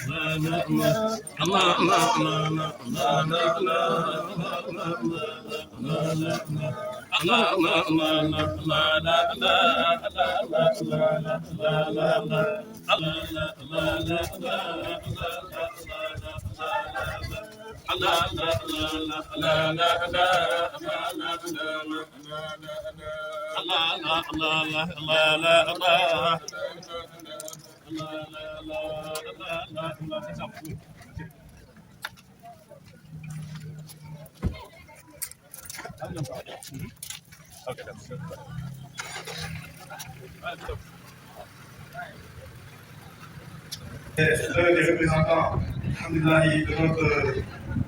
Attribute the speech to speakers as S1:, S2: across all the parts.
S1: L'un des représentants de notre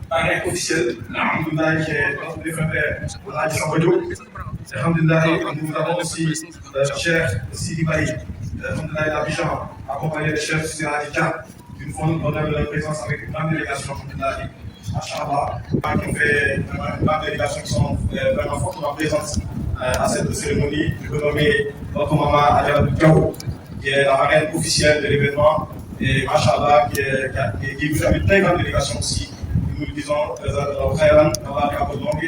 S1: parrain officiel, qui est notre défunt père, Alhaji Samba Diop. Nous avons aussi cher Sidi Baye, d'Abidjan, accompagné de chef Siradi Dia, qui nous font l'honneur de leur présence avec une grande délégation, Machallah, qui ont fait une grande délégation qui sont vraiment fortement présentes à cette cérémonie. Je veux nommer notre maman Adjara Diao, qui est la marraine officielle de l'événement, et Machallah, qui est une très grande délégation aussi. Nous lui disons au Khairan, à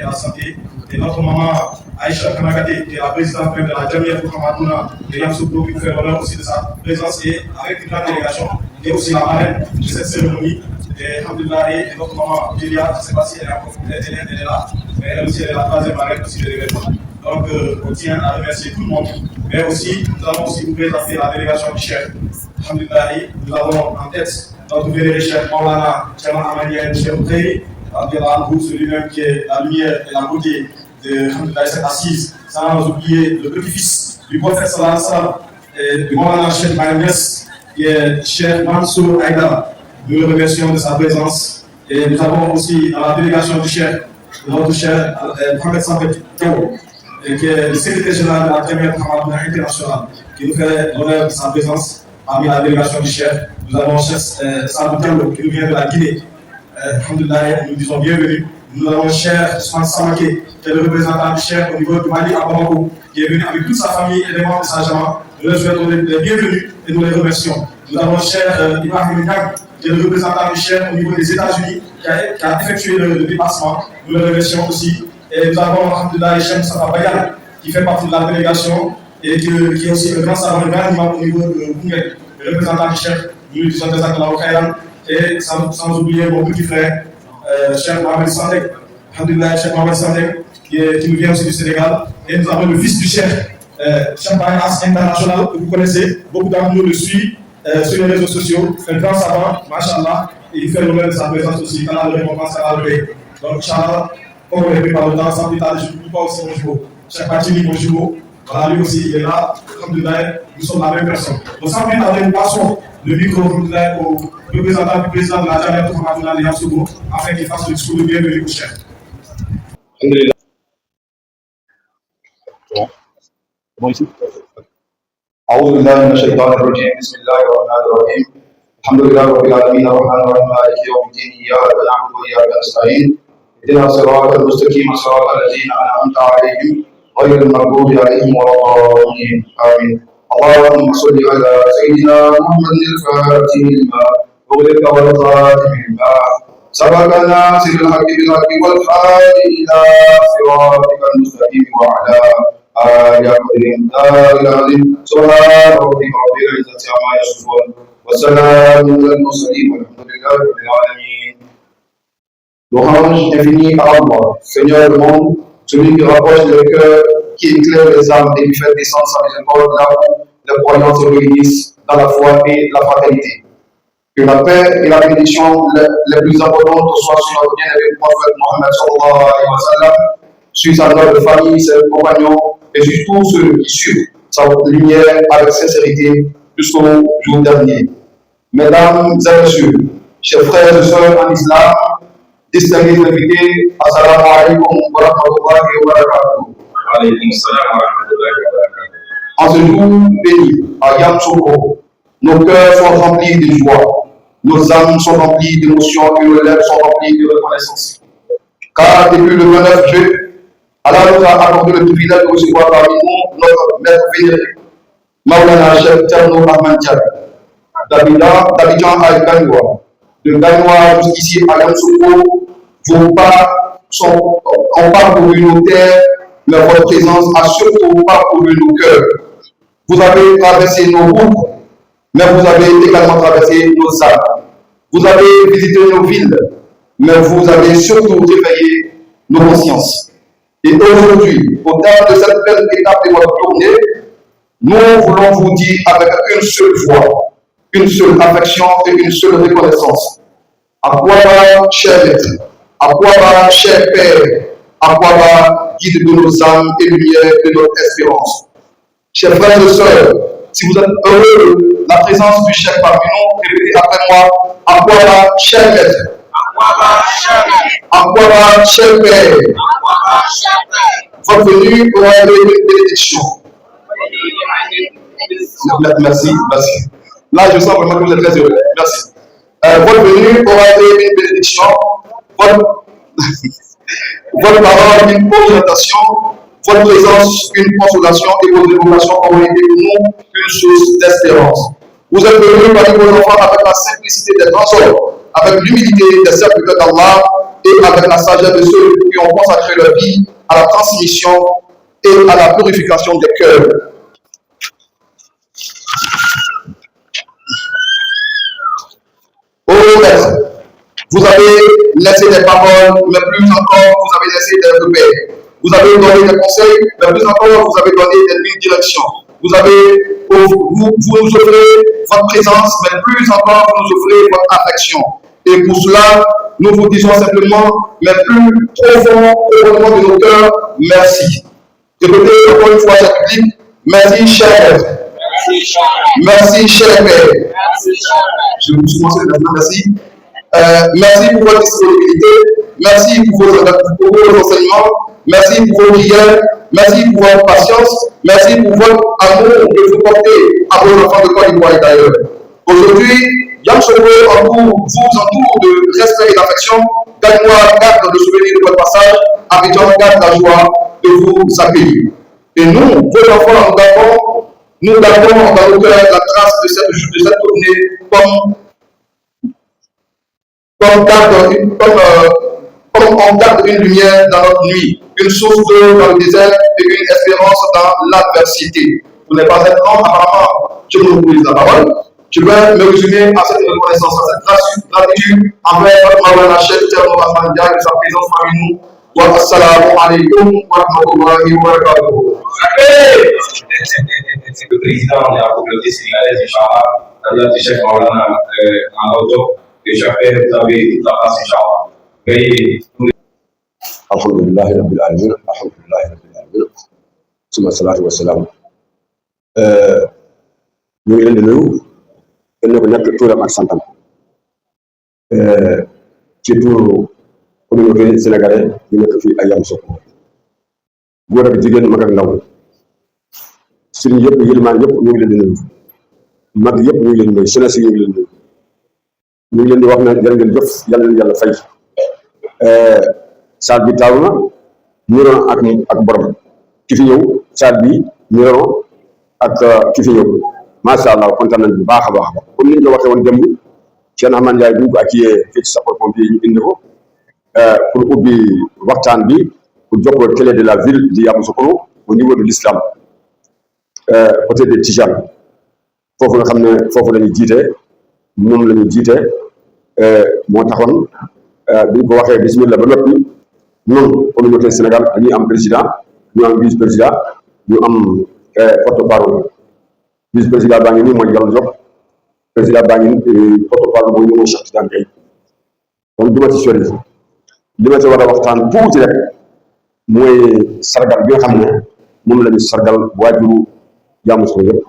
S1: la santé. Et notre maman Aïcha Kanagate, qui est la présidente de la Jamia Mohamedouna de Yamsoukro, qui nous fait l'honneur aussi de sa présence et avec une grande délégation, qui est aussi la marraine de cette cérémonie. Et Alhamdulillah, et notre maman Julia, je ne sais pas si elle est là, mais elle aussi elle est la troisième marraine aussi de l'événement. Donc, on tient à remercier tout le monde. Mais aussi, nous allons aussi vous présenter la délégation du chef. Alhamdulillah, nous avons en tête notre vénéré chef Maulana Chaman Amanien Chef Oukri, celui-même qui est la lumière et la beauté de cette assise, sans oublier le petit-fils du prophète Salah Salam, de Maulana Chef Maïnes, qui est Chef Mansour Aïda. Nous le remercions de sa présence. Et nous avons aussi dans la délégation du chef, notre chef Mohamed Sambet Kao, qui est le secrétaire général de la Jamia Mohamedouna internationale, qui nous fait l'honneur de sa présence parmi la délégation du chef. Nous avons chef Sadou Diallo qui nous vient de la Guinée. Alhamdulillah, nous disons bienvenue. Nous avons cher Ousmane Samake, qui est le représentant du chef au niveau du Mali à Bamako, qui est venu avec toute sa famille et les membres de sa Jama. Nous leur souhaitons les bienvenus et nous les remercions. Nous avons cher Ibrahim Niang, qui est le représentant du chef au niveau des États-Unis, qui a effectué le déplacement. Nous le remercions aussi. Et nous avons Alhamdulillah Hichem Safa Bayan, qui fait partie de la délégation et qui est aussi un grand savant, un grand imam au niveau de Koungheul, le représentant du chef. Nous lui disons des actes au Khairan. Et sans oublier mon petit frère, Cheikh Mohamed Sandek, Alhamdulillah, Cheikh Mohamed Sandek, qui nous vient aussi du Sénégal. Et nous avons le fils du chef, Cheikh Bayas International, que vous connaissez. Beaucoup d'entre nous le suivent sur les réseaux sociaux. Un grand savant, Machallah, et il fait l'honneur de sa présence aussi. Quand la récompense sera levée. Donc, Inch'Allah, comme on l'a vu par le temps, sans plus tarder, je ne dis pas aussi mon jumeau. Cheikh Patini, mon jumeau. Voilà, lui aussi, il est là. Alhamdulillah, nous sommes la même personne. Donc, sans plus tarder, nous passons le micro au représentant du président de la Jamia Mohamedouna de Yamsoukro, afin qu'il fasse le discours de bienvenue au chef.
S2: أعوذ بالله من الشيطان الرجيم بسم الله الرحمن الرحيم الحمد لله رب العالمين الرحمن الرحيم مالك يوم الدين إياك نعبد وإياك نستعين اهدنا الصراط المستقيم صراط الذين أنعمت عليهم غير المغضوب عليهم ولا الضالين آمين اللهم صل على سيدنا محمد الفاتح لما أغلق والخاتم لما سبق الناصر الحق بالحق والهادي إلى صراطك المستقيم وعلى آل قدر العظيم سبحان ربك رب العزة عما يصفون وسلام على المرسلين والحمد لله رب العالمين. Louange infinie à Allah, Seigneur du monde, celui qui rapproche le cœur, qui éclaire les âmes et qui fait descendre sa miséricorde là où les croyants se réunissent dans la foi et la fraternité. Que la paix et la bénédiction les plus abondantes soient sur notre bien-aimé prophète Mohammed sallallahu alayhi wa sallam, sur sa noble famille, ses compagnons et sur tous ceux qui suivent sa lumière avec sincérité jusqu'au jour dernier. Mesdames et messieurs, chers frères et sœurs en islam, distingués invités, assalamu alaikum wa rahmatullahi wa barakatuh. Alaykum salam wa rahmatullahi wa barakatuh. En ce jour béni, à Yamsoukro, nos cœurs sont remplis de joie, nos âmes sont remplies d'émotions et nos lèvres sont remplies de reconnaissance. Car depuis le 29 juillet, Allah nous a accordé le privilège de recevoir parmi nous notre maître vénéré, Maulana Cheikh Thierno Ahmed Diaby. d'Abidjan à Gagnoa, de Gagnoa jusqu'ici à Yamoussoukro, vos pas ont parcouru nos terres, mais votre présence a surtout parcouru nos cœurs. Vous avez traversé nos routes, mais vous avez également traversé nos âmes. Vous avez visité nos villes, mais vous avez surtout réveillé nos consciences. Et aujourd'hui, au terme de cette belle étape de votre tournée, nous voulons vous dire avec une seule voix, une seule affection et une seule reconnaissance. À quoi va, cher maître, à quoi va, cher père, à quoi va, guide de nos âmes et lumière de notre espérance. Chers frères et sœurs, si vous êtes heureux, la présence du chef parmi nous, répétez après moi, à quoi va, cher maître, à quoi va, cher père, votre venue aura été une bénédiction. Merci. Là, je sens vraiment que vous êtes très heureux. Merci. Votre venue aura été une bénédiction. Votre parole, une orientation. Votre présence, une consolation. Et vos évocations ont été pour nous une source d'espérance. Vous êtes venus parmi vos enfants avec la simplicité des grands hommes, avec l'humilité des serviteurs d'Allah et avec la sagesse de ceux qui ont consacré leur vie à la transmission et à la purification des cœurs. Oh maître, vous avez laissé des paroles, mais plus encore, vous avez laissé des repères. Vous avez donné des conseils, mais plus encore, vous avez donné des lignes de direction. Vous nous offrez votre présence, mais plus encore, vous nous offrez votre affection. Et pour cela, nous vous disons simplement, mais plus profondément de nos cœurs, merci. Répétez encore une fois cette réplique, merci cher. Merci cher Père. Je vous commence maintenant, merci. Merci pour votre disponibilité, merci pour vos enseignements, merci pour vos prières, merci pour votre patience, merci pour votre amour que vous portez à vos enfants de Côte d'Ivoire et d'ailleurs. Aujourd'hui, Yamoussoukro vous entoure de respect et d'affection. Gagnoa garde le souvenir de votre passage, Abidjan garde la joie de vous accueillir. Et nous, vos enfants, nous gardons dans nos cœurs la trace de cette tournée comme on garde une lumière dans notre nuit, une source d'eau dans le désert et une espérance dans l'adversité. Vous n'êtes pas être long, apparemment, je vous pose la parole. Je vais me résumer à cette reconnaissance, à cette gratitude envers notre Maulana Cheikh Thierno Ousmane Diagne de sa présence parmi nous. Wa assalamu alaikum wa rahmatullahi wa barakatuh.
S3: C'est le président de la communauté sénégalaise, Inch'Allah, le Cheikh Maulana en auto, et j'appelle, vous avez toute la place, Inch'Allah. Veuillez.
S4: Alhamdulillah Rabbil Alamin, Alhamdulillah Rabbil Alamin. Summa salatu wa salam. Ñu ngi leen di nuyu, kenn ku nekk turam ak santam. Ci turu communauté sénégalaise yi nekk fii ay Yamoussoukro. Góor ak jigéen, mag ak ndaw. Sëriñ yëpp, yilimaan yëpp ñu ngi leen di nuyu. Mag yëpp ñu ngi leen di nuyu, jeunesse yi ñu ngi leen di nuyu. Ñu ngi leen di wax ne jërë ngeen jëf, yàlla na yàlla fay. Saal bi taaru na ñëroon ak borom ki fi ñëw saal bi ñëroon ak ki fi ñëw macha allah kontaan nañ bu baax a baax comme ni ñu ko waxee woon démb Cheikh Ahmad Ndiaye bu ñu ko accueillir fii ci sapeurs-pompiers ñu indi ko pour ubbi waxtaan bi pour jokkoo clé de la ville di Yamoussoukro au niveau de l'islam côté de Tijane foofu nga xam ne foofu la ñu jiite moom la ñu jiite moo taxoon bi ñu ko waxee bismillah ba noppi ñun communauté Sénégal dañuy am président ñu am vice président ñu am porte-parole vice président baa ngi nii mooy Diallo Diop président baa ngi nii porte-parole mooy ñëw Cheikh Tidiane Gaye kon du ma ci sori li ma ci war a waxtaan tuuti rek mooy sargal bi nga xam ne moom la ñu sargal waajuru Yamoussoukro yëpp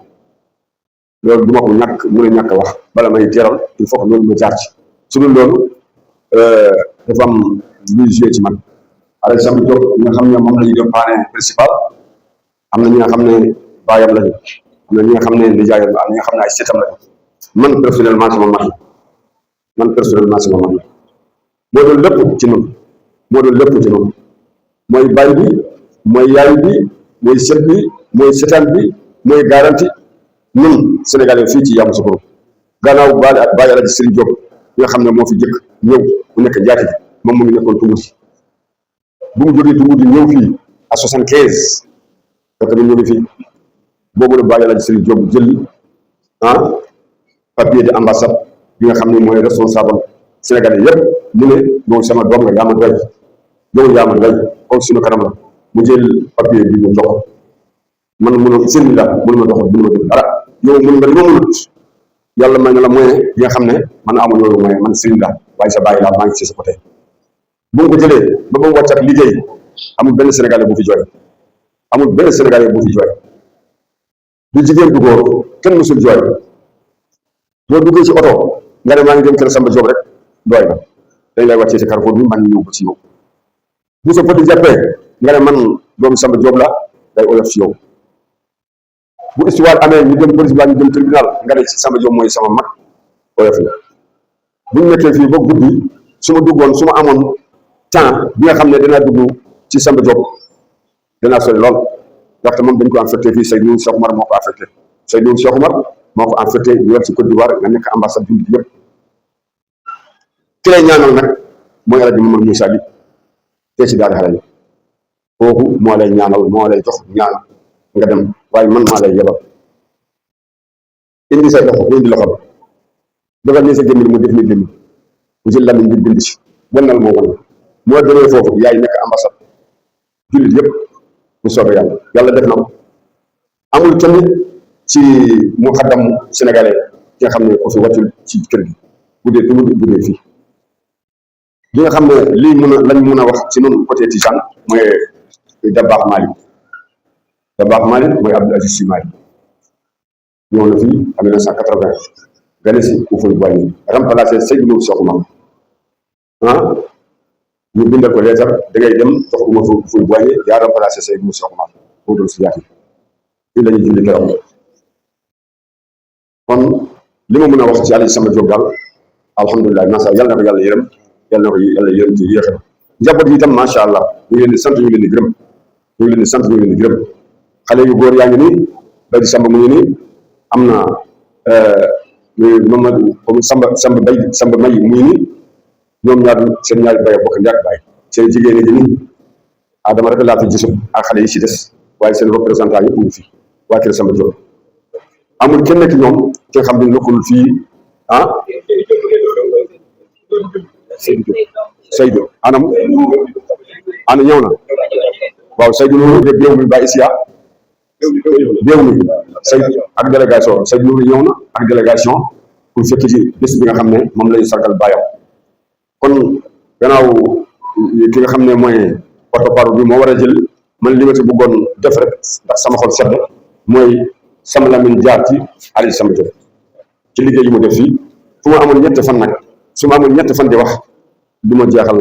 S4: loolu du ma ko ñàkk mën a ñàkk wax bala may teeral il faut que loolu ma jaar ci su dul loolu dafa am luy joué ci man par exemple Diop ñi nga xam ne moom la ñu doon parrain principal am na ñi nga xam ne baayam lañu am na ñi nga xam ne nijaayam la am ñi nga xam ne ay seetam lañu man personnellement sama mag la moo doon lépp ci noonu mooy baay bi mooy yaay bi mooy sët bi mooy seetaan bi mooy garanti ñun Sénégalais fii ci Yamoussoukro gannaaw Baye Alaaji Serigne Diop bi nga xam ne moo fi jëkk ñëw mu nekk njaati ji moom mu ngi nekkoon Tumbuti bu mu jógee Tumbuti ñëw fii à 75 fekk na ñu ngi fii boobu la Baye Alaaji Serigne Diop jël papier de ambassade bi nga xam ne mooy responsable sénégalais yëpp mu ne yow sama doom nga yaa ma doy yow yaa ma doy kooku suñu kanam la mu jël papier bi mu jox man mënoo sëriñ la mënuma doxal mënuma def dara yow mën nga li ma mënut yàlla may na la moyen bi nga xam ne man amul loolu moyen man sëriñ la waaye sa bàyyi laa maa ngi ci sa côté bu mu ko jëlee ba mu wàcc ak liggéey amul benn sénégalais bu fi jooy amul benn sénégalais bu fi jooy du jigéen du góor kenn mësul jooy boo duggee ci oto nga ne maa ngi dem kër Samba Diop rek doy na dañ lay wàccee ci carrefour bi man ñëw ko ci yow bu sa pëti jàppee nga ne man doomu Samba Diop la day oyof ci yow bu histoire amee ñu dem police ba ñu dem tribunal nga ne ci Samba Diop mooy sama mag oyof la bu ñu nekkee fii ba guddi su ma duggoon su ma amoon temps bi nga xam ne dinaa dugg ci Samba Diop dinaa sori lool ndaxte moom dañ ko affecté fii Seydou Cheikh Oumar moo ko affecté Seydou Cheikh Oumar moo ko affecté ñu yor ci Côte d'Ivoire nga nekk ambassade jullit yëpp ki lay ñaanal nag mooy Alaaji Mamadou Moussa bi te ci daal xale yi kooku moo lay ñaanal moo lay jox ñaan nga dem waaye man maa lay yebal indi say loxo indi loxo defal ni sa gémmiñ mu def ni gémmiñ mu jël lamiñ bi bind ci wannal moo wan moo demee foofu yaay nekk ambassade jullit yëpp bu soobee yàlla yàlla def na ko amul tamit ci mu xaddam sénégalais ki nga xam ne ko fi wàccul ci kër gi bu dee Tumbuti bu dee fii li nga xam ne lii lañ mun a wax ci noonu côté Tijaan mooy Dabakh Malick mooy Abdou Aziz Sy Malick ñëw na fii en 1980 gane si Houphouët Boigny remplacé Seydou Nourou Cheikh Oumar ñu bindal ko leetar da ngay dem jox Houphouët Boigny yaa remplacé Seydou Nourou Cheikh Oumar moo doon si yaati fii la ñuy julli keroog kon li ma mën a wax ci Alaaji Samba Diop daal alhamdulilah macha allah yàlla na ko yàlla yërëm yàlla na ko yàlla yërëm ci yéexam njaboot yi itam macha allah ñu ngi leen di sant ñu ngi leen di gërëm ñu ngi leen di sant ñu ngi leen di gërëm xale yu góor yaa ngi nii bay di Samba mu ngi nii am na Mamadou comme Samba May mu ngi nii ñoom ñaar seen ñaari bay bokk ñaar bay seen jigéen ñi nii Adama rek laa fi gisub ak xale yi ci des waaye seen représentant yëpp ñu fi waa kër Samba Diop amul kenn ki ñoom ki nga xam ne nekkul fii Seydou anam ana ñëw na waaw Seydou Nourou de béew mi ba Isia béew mi Seydou ak délégation Seydou Nourou ñëw na ak délégation pour fekk ci bés bi nga xam ne moom la ñu sargal baayam kon gannaaw ki nga xam ne mooy porte-parole bi moo war a jël man li ma ci bëggoon def rek ndax sama xol sedd mooy sama Lamine jaar ci Alaaji Samba Diop ci liggéey yi mu def fii fu ma amoon ñett fan nag su ma amoon ñett fan di wax du ma jeexal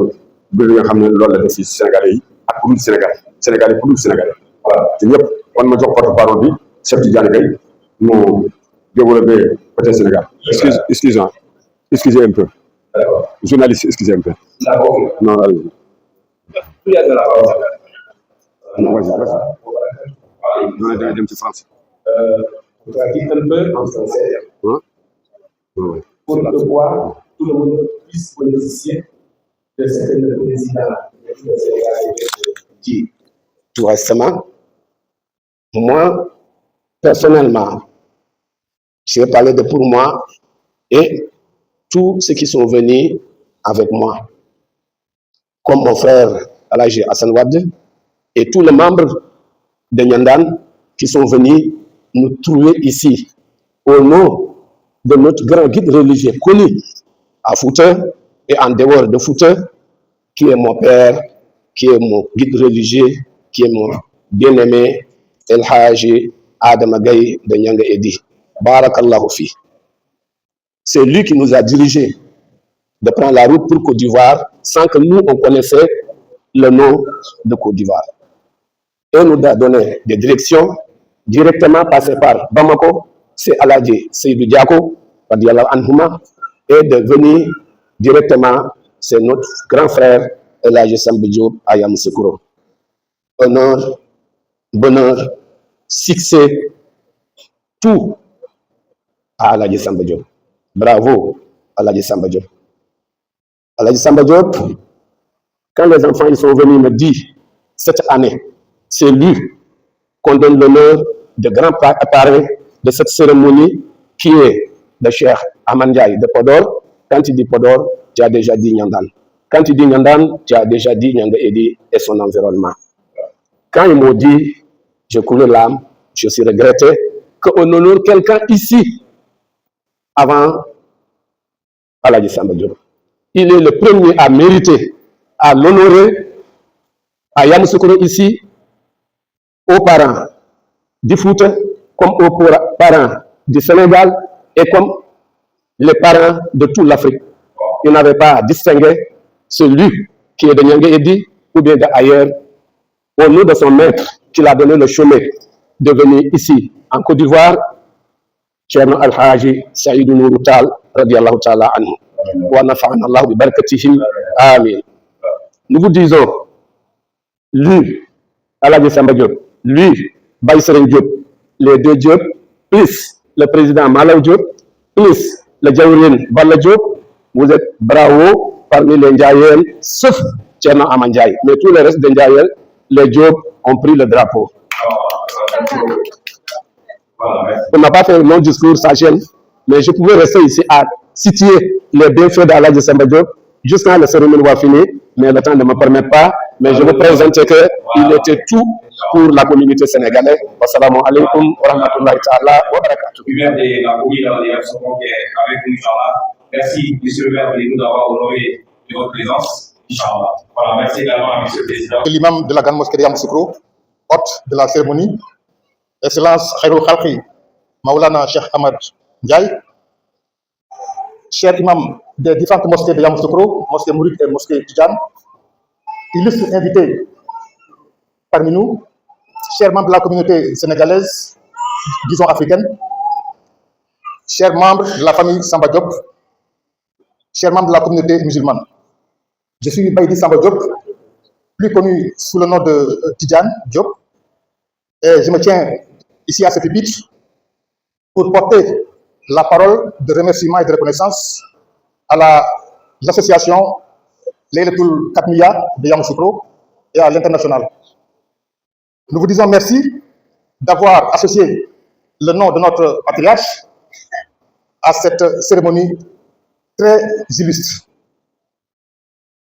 S4: bi nga xam ne loolu la def fii Sénégalais yi ak ku dul Sénégalais ku dul Sénégalais voilà te ñëpp kon ma jox porte-parole bi Cheikh Tidiane Gaye mu développé côté Sénégal. Excusez un peu. Journaliste, excusez un peu. Non, allez. Non, vas-y. Non, je vais France.
S5: Un peu en français. Pour le voir, tout le monde puisse bénéficier de ce que le président dit tout récemment. Moi, personnellement, je vais parler de pour moi et tous ceux qui sont venus avec moi, comme mon frère Alhaji Hassan Wade et tous les membres de Nyandan qui sont venus nous trouver ici au nom de notre grand guide religieux connu à Fouta et en dehors de Fouta, qui est mon père, qui est mon guide religieux, qui est mon bien-aimé El Haji Adam Gaye de Nyanga Edi. Barakallahu fi. C'est lui qui nous a dirigés de prendre la route pour Côte d'Ivoire sans que nous, on connaissait le nom de Côte d'Ivoire. Et nous a donné des directions directement passées par Bamako, c'est Aladji Seydou Diako, et de venir directement, c'est notre grand frère Elhaji Samba Diop à Yamoussoukro. Honneur, bonheur, succès, tout à Elhaji Samba Diop. Bravo à Aladji Samba Diop. Aladji Samba Diop, quand les enfants ils sont venus me dire cette année, c'est lui qu'on donne l'honneur de grand appareil de cette cérémonie qui est de Cheikh Ahmad Ndiaye de Podor. Quand tu dis Podor, tu as déjà dit Nyandan. Quand tu dis Nyandan, tu as déjà dit Nyanga Edi et son environnement. Quand ils m'ont dit, je coulais l'âme, je suis regretté qu'on honore quelqu'un ici avant Aladji Samba Diop. Il est le premier à mériter, à l'honorer, à Yamoussoukro ici, aux parents du foot, comme aux parents du Sénégal et comme les parents de toute l'Afrique. Il n'avait pas à distinguer celui qui est de Nyanga Edi ou bien d'ailleurs, au nom de son maître qui l'a donné le chemin de venir ici en Côte d'Ivoire, Tcherno Al-Haji Saïdou Nourou Tal, radiallahu ta'ala anhu. Wa nafa'ana Allah bi barakatihim. Amin. Nous vous disons, lui, Aladji Samba Diop, lui, Baye Serigne Diop, les deux Diop, plus le président Malaw Diop, plus le Djawrin Balla Diop, vous êtes bravo parmi les Ndiayel, sauf Tcherno Ahmad Ndiaye. Mais tous les restes des Ndiayel, les Diop ont pris le drapeau. On n'a pas fait un long discours, Sachel, mais je pouvais rester ici à citer les bienfaits d'Aladji Samba Diop jusqu'à la cérémonie va finir, mais le temps ne me permet pas. Mais je vous présente qu'il était tout pour la communauté sénégalaise. Wassalamu alaikum wa rahmatullahi ta'ala wa barakatuh.
S3: Merci, monsieur le maire, de nous avoir honoré de votre présence. Voilà, merci également à monsieur le président.
S6: L'imam de la grande mosquée de Yamoussoukro, hôte de la cérémonie, Excellence Khairul Khalqi, Maulana Cheikh Ahmad Ndiaye, cher imam des différentes mosquées de Yamoussoukro, mosquée Mouride et mosquée Tidjane, illustres invités parmi nous, chers membres de la communauté sénégalaise, disons africaine, chers membres de la famille Samba Diop, chers membres de la communauté musulmane. Je suis Baïdi Samba Diop, plus connu sous le nom de Tidjane Diop, et je me tiens ici à ce pupitre pour porter la parole de remerciement et de reconnaissance à l'association Laylatul Katmiya de Yamoussoukro et à l'international. Nous vous disons merci d'avoir associé le nom de notre patriarche à cette cérémonie très illustre,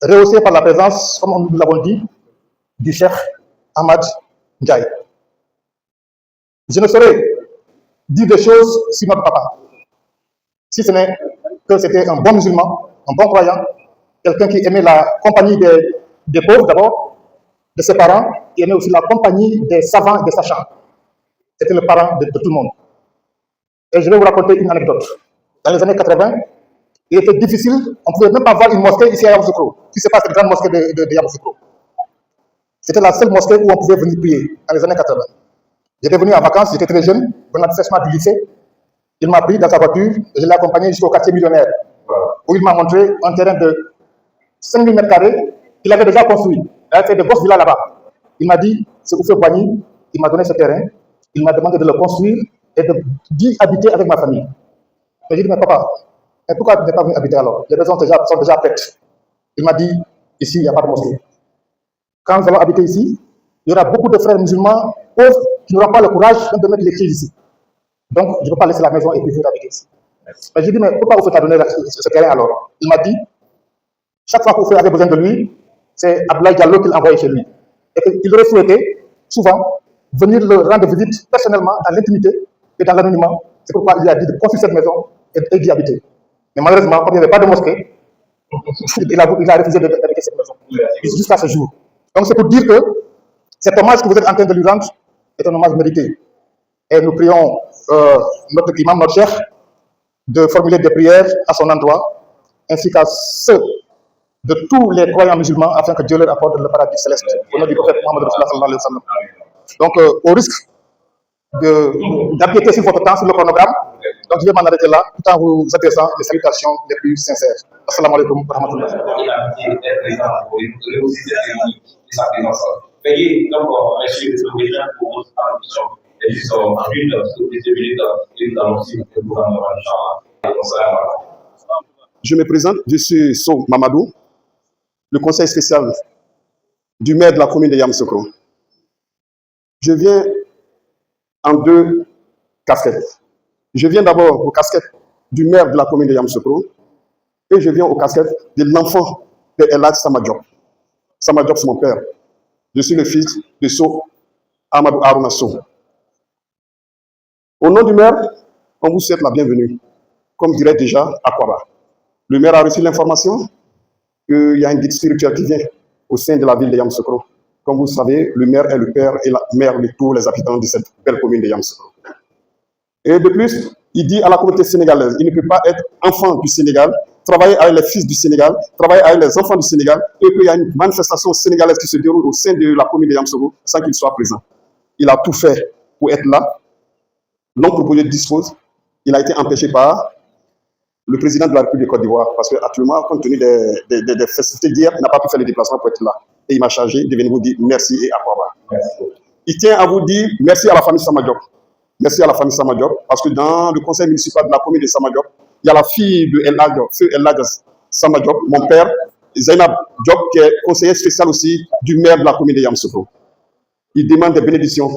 S6: rehaussée par la présence, comme nous l'avons dit, du Cheikh Ahmad Ndiaye. Je ne saurais dire des choses sur notre papa, si ce n'est que c'était un bon musulman, un bon croyant, quelqu'un qui aimait la compagnie des pauvres d'abord, de ses parents, qui aimait aussi la compagnie des savants et des sachants. C'était le parent de tout le monde. Et je vais vous raconter une anecdote. Dans les années 80, il était difficile, on ne pouvait même pas voir une mosquée ici à Yamoussoukro, qui se passe cette grande mosquée de Yamoussoukro. C'était la seule mosquée où on pouvait venir prier, dans les années 80. J'étais venu en vacances, j'étais très jeune, venant fraîchement du lycée. Il m'a pris dans sa voiture et je l'ai accompagné jusqu'au quartier millionnaire, où il m'a montré un terrain de 5000 m² qu'il avait déjà construit. Il avait fait de grosses villas là-bas. Il m'a dit, c'est Oufé Boigny, il m'a donné ce terrain, il m'a demandé de le construire et d'y habiter avec ma famille. J'ai dit, mais papa, mais pourquoi tu n'es pas venu habiter alors? Les maisons sont déjà prêtes. Il m'a dit, ici, il n'y a pas de mosquée. Quand nous allons habiter ici, il y aura beaucoup de frères musulmans pauvres qui n'auront pas le courage de mettre les pieds ici. Donc, je ne peux pas laisser la maison et puis venir habiter ici. Mais j'ai dit, mais pourquoi vous faites donner ce terrain alors? Il m'a dit, chaque fois que vous avez besoin de lui, c'est Abdoulaye Diallo qui l'envoie chez lui. Et qu'il aurait souhaité, souvent, venir le rendre visite personnellement, dans l'intimité et dans l'anonymat. C'est pourquoi il a dit de construire cette maison et d'y habiter. Mais malheureusement, comme il n'y avait pas de mosquée, il a refusé d'habiter cette maison. Jusqu'à ce jour. Donc c'est pour dire que cet hommage que vous êtes en train de lui rendre est un hommage mérité. Et nous prions notre imam, notre cheikh, de formuler des prières à son endroit, ainsi qu'à ceux de tous les croyants musulmans, afin que Dieu leur apporte le paradis céleste. Au nom du prophète Mohammed sallallahu alayhi wa sallam. Donc, au risque d'empiéter sur votre temps, sur le chronogramme, donc je vais m'en arrêter là, tout en vous adressant les salutations les plus sincères. Assalamu alaikum wa rahmatullah.
S3: Veuillez donc remercier le président pour votre participation. Et juste en une minute, nous allons aussi le gouvernement, Inch'Allah.
S5: Je me présente, je suis Sow Mamadou, le conseil spécial du maire de la commune de Yamoussoukro. Je viens en deux casquettes. Je viens d'abord aux casquettes du maire de la commune de Yamoussoukro et je viens aux casquettes de l'enfant de El Hadj Sama Diop. Sama Diop, c'est mon père. Je suis le fils de Sow Amadou Harouna Sow. Au nom du maire, on vous souhaite la bienvenue, comme dirait déjà Akwaba. Le maire a reçu l'information qu'il y a un guide spirituel qui vient au sein de la ville de Yamoussoukro. Comme vous savez, le maire est le père et la mère de tous les habitants de cette belle commune de Yamoussoukro. Et de plus, il dit à la communauté sénégalaise, il ne peut pas être enfant du Sénégal, travailler avec les fils du Sénégal, travailler avec les enfants du Sénégal, et qu'il y a une manifestation sénégalaise qui se déroule au sein de la commune de Yamoussoukro sans qu'il soit présent. Il a tout fait pour être là. L'homme proposé dispose. Il a été empêché par le président de la République de Côte d'Ivoire, parce qu'actuellement, compte tenu des festivités d'hier, il n'a pas pu faire le déplacement pour être là. Et il m'a chargé de venir vous dire merci et à revoir. Il tient à vous dire merci à la famille Sama Diop. Merci à la famille Sama Diop, parce que dans le conseil municipal de la commune de Sama Diop, il y a la fille de El Hadj Sama Diop, mon père, Zainab Diop, qui est conseiller spécial aussi du maire de la commune de Yamoussoukro. Il demande des bénédictions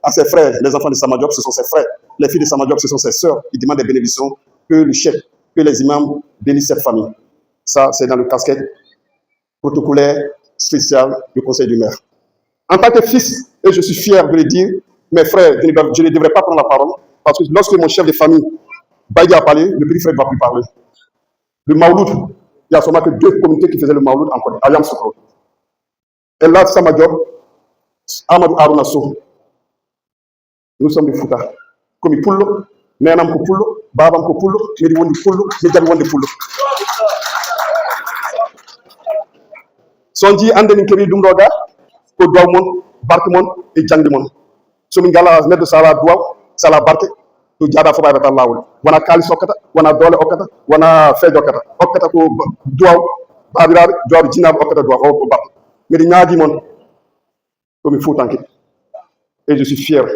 S5: à ses frères. Les enfants de Sama Diop, ce sont ses frères. Les filles de Sama Diop, ce sont ses sœurs. Il demande des bénédictions que le chef, que les imams bénissent cette famille. Ça, c'est dans le casquette protocolaire spécial du conseil du maire. En tant que fils, et je suis fier de le dire, mes frères, je ne devrais pas prendre la parole, parce que lorsque mon chef de famille, Baïdi, a parlé, le petit frère ne va plus parler. Le Maouloud, il y a seulement que deux communautés qui faisaient le Maouloud en Côte d'Ivoire, à Yamoussoukro. Et là, Sama Diop, Amadou Harouna Sow. Nous sommes des Fouta. Comme les poules, Néanam ko poulo, Babam ko poulo, Medi Wondi poulo, Medjani Wondi poulo. Sonji Andeni Keri Dumdoga, Ko Dawmon, Barkmon et Djangdimon. Somingala Nedo Sala Douaw, Sala Barke, to Jada Foba Bata Lawul. Wana Kali Sokata, Wana Dole Okata, Wana Fed Okata, Okata ko Douaw, Babirab, Douaw Jinab Okata Douaw, Barke. Medi Nyadimon, comme Foutanki. Et je suis fier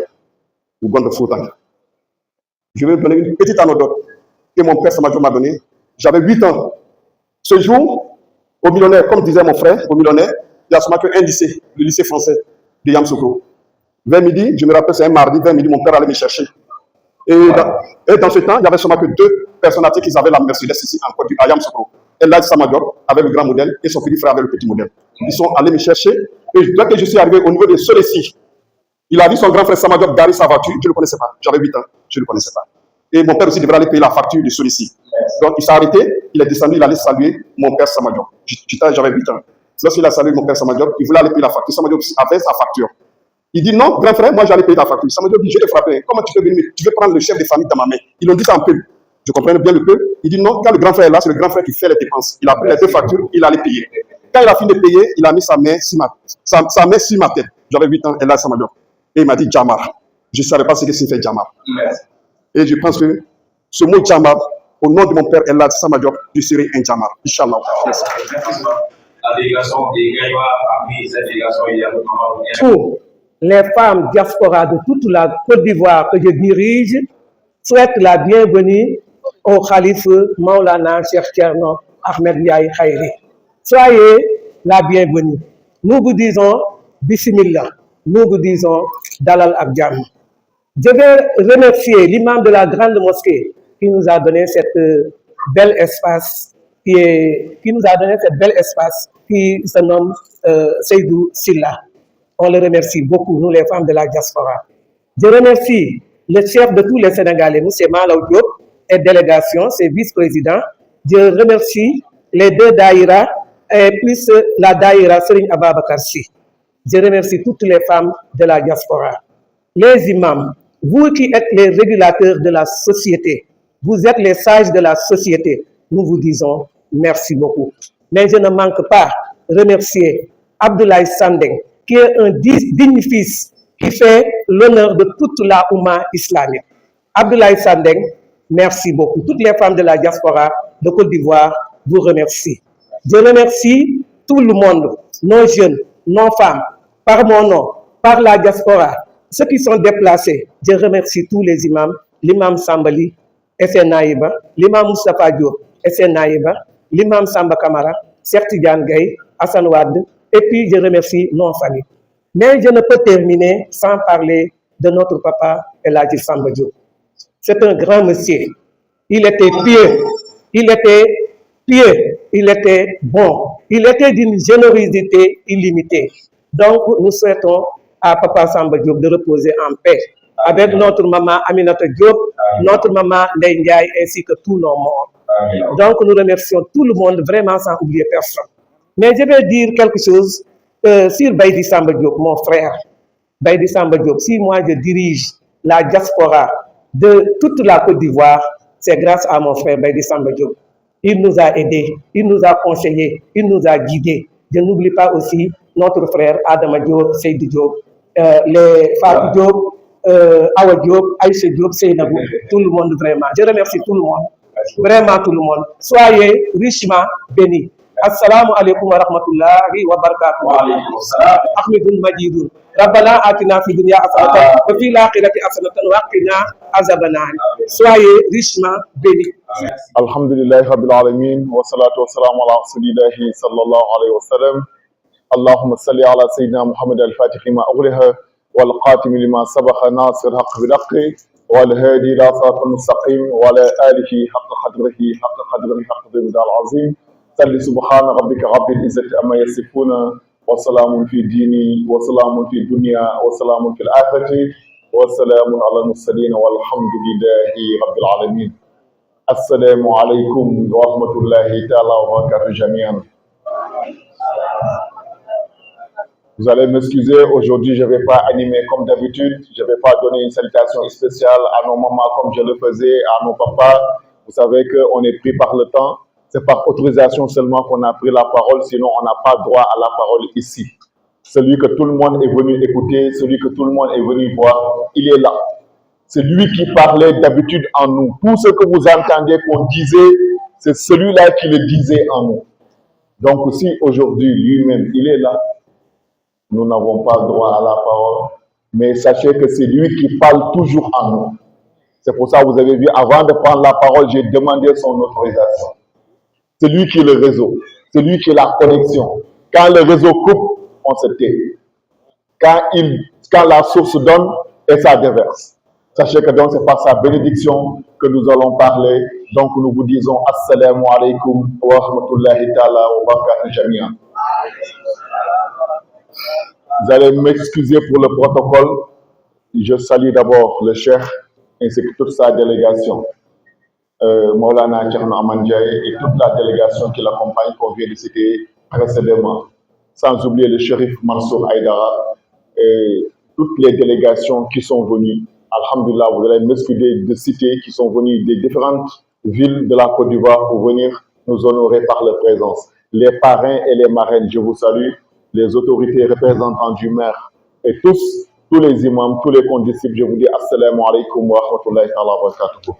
S5: du bon de Foutanki. Je vais vous donner une petite anecdote que mon père Sama Diop m'a donnée. J'avais 8 ans. Ce jour, au millionnaire, comme disait mon frère, au millionnaire, il y a seulement qu'un lycée, le lycée français de Yamoussoukro. Vers midi, je me rappelle, c'est un mardi, vers midi, mon père allait me chercher. Et dans ce temps, il y avait seulement que 2 personnalités qui avaient la Mercedes ici en Côte d'Ivoire, à Yamoussoukro. El Hadj Sama Diop avec le grand modèle et son petit frère avec le petit modèle. Ils sont allés me chercher. Et dès que je suis arrivé au niveau de Solecy, il a vu son grand frère Sama Diop garer sa voiture. Je ne le connaissais pas. J'avais 8 ans. Je ne le connaissais pas. Et mon père aussi devrait aller payer la facture de Solecy. Donc il s'est arrêté. Il est descendu. Il allait saluer mon père Sama Diop. J'avais 8 ans. Lorsqu'il a salué mon père Sama Diop, il voulait aller payer la facture. Sama Diop avait sa facture. Il dit non, grand frère, moi j'allais payer ta facture. Sama Diop dit je vais te frapper. Comment tu peux venir? Tu veux prendre le chef de famille dans ma main? Ils ont dit ça en peu. Je comprenais bien le peu. Il dit non, quand le grand frère est là, c'est le grand frère qui fait les dépenses. Il a pris les 2 factures, il allait payer. Quand il a fini de payer, il a mis sa main sur ma tête. J'avais 8 ans, et là, Sama Diop. Et il m'a dit Djamar. Je ne savais pas ce que signifiait Djamar. Et je pense que ce mot Djamar, au nom de mon père El Hadj Sama Diop, je serai un Djamar. Inch'Allah. Merci.
S3: La délégation des Gaïwa a pris cette délégation il y a longtemps.
S7: Pour les femmes diaspora de toute la Côte d'Ivoire que je dirige, souhaite la bienvenue au Khalife Maulana Cheikh Thierno Ahmed Ndiaye Khayri. Soyez la bienvenue. Nous vous disons Bismillah. Nous vous disons Dalal Abdjam. Je vais remercier l'imam de la grande mosquée qui nous a donné cette bel espace, qui se nomme Seydou Silla. On le remercie beaucoup, nous les femmes de la diaspora. Je remercie le chef de tous les Sénégalais, M. Malaw Diop, et délégation, ses vice-présidents. Je remercie les 2 daïras et plus la daïra Serigne Ababakar Sy. Je remercie toutes les femmes de la diaspora. Les imams, vous qui êtes les régulateurs de la société, vous êtes les sages de la société, nous vous disons merci beaucoup. Mais je ne manque pas remercier Abdoulaye Sandeng, qui est un digne fils qui fait l'honneur de toute la Oumma islamique. Abdoulaye Sandeng, merci beaucoup. Toutes les femmes de la diaspora de Côte d'Ivoire vous remercient. Je remercie tout le monde, nos jeunes, nos femmes, par mon nom, par la diaspora, ceux qui sont déplacés. Je remercie tous les imams, l'imam Sambali et ses naïbas, l'imam Moustapha Diop et ses naïbas, l'imam Samba Kamara, Cheikh Tidiane Gaye, Hassan Wade, et puis je remercie nos familles. Mais je ne peux terminer sans parler de notre papa El Hadji Samba Diop. C'est un grand monsieur. Il était pieux, il était bon, il était d'une générosité illimitée. Donc, nous souhaitons à Papa Samba Diop de reposer en paix avec notre maman Aminata Diop, notre maman Ndeye Ndiaye ainsi que tous nos morts. Donc, nous remercions tout le monde, vraiment sans oublier personne. Mais je vais dire quelque chose sur Baïdi Samba Diop, mon frère. Baïdi Samba Diop, si moi je dirige la diaspora de toute la Côte d'Ivoire, c'est grâce à mon frère Baïdi Samba Diop. Il nous a aidés, il nous a conseillés, il nous a guidés. Je n'oublie pas aussi notre frère Adama Diop, Seydou Diop, les Fatou Diop, Awa Diop, Aïcha Diop, Seynabou, tout le monde vraiment. Je remercie tout le monde, vraiment tout le monde. Soyez richement bénis. Assalamu alaikum wa rahmatullahi wa barakatuh.
S3: Wa alaykum assalam.
S7: Ahmedun Majidun. Rabbana atina fi dunya hasanatan wa fil akhirati hasanatan wa qina azaban nar. Soyez richement bénis.
S8: Alhamdulillah Rabbil Alamin wa salatu wa salam ala rasulillahi sallallahu alayhi wa sallam. Allahumma salli ala Sayyidina Muhammad al-Fatih lima ughliha wal qatim lima sabaqa nasir haqq bil haqqi wal hadi ila siratal mustaqim wa ala alihi haqqa qadrihi haqqa qadrihi al-azim. Salli subhana rabbika rabbil izzati amma yasifuna wa salamun fi dini wa salamun fi dunya wa salamun fil akhirati wa salamun ala al-mursalin walhamdulillahi rabbil alamin. Assalamu alaikum wa rahmatullahi ta'ala wa barakatuh jami'an. Vous allez m'excuser, aujourd'hui je ne vais pas animer comme d'habitude, je ne vais pas donner une salutation spéciale à nos mamans comme je le faisais, à nos papas. Vous savez qu'on est pris par le temps, c'est par autorisation seulement qu'on a pris la parole, sinon on n'a pas droit à la parole ici. Celui que tout le monde est venu écouter, celui que tout le monde est venu voir, il est là. C'est lui qui parlait d'habitude en nous. Tout ce que vous entendez qu'on disait, c'est celui-là qui le disait en nous. Donc si aujourd'hui lui-même il est là, nous n'avons pas droit à la parole, mais sachez que c'est lui qui parle toujours en nous. C'est pour ça que vous avez vu, avant de prendre la parole, j'ai demandé son autorisation. C'est lui qui est le réseau, c'est lui qui est la connexion. Quand le réseau coupe, on se tait. Quand la source donne, et ça déverse. Sachez que donc c'est par sa bénédiction que nous allons parler. Donc nous vous disons Assalamu alaikum wa rahmatullahi ta'ala wa barakatuh jami'an. Vous allez m'excuser pour le protocole. Je salue d'abord le cheikh ainsi que toute sa délégation. Maulana Thierno Amane Ndiaye et toute la délégation qui l'accompagne qu'on vient de citer précédemment. Sans oublier le shérif Mansour Aïdara et toutes les délégations qui sont venues. Alhamdulillah, vous allez m'excuser de citer qui sont venus des différentes villes de la Côte d'Ivoire pour venir nous honorer par leur présence. Les parrains et les marraines, je vous salue. Les autorités représentantes du maire et tous les imams, tous les condisciples, je vous dis Assalamu alaikum wa rahmatullahi wa barakatuh.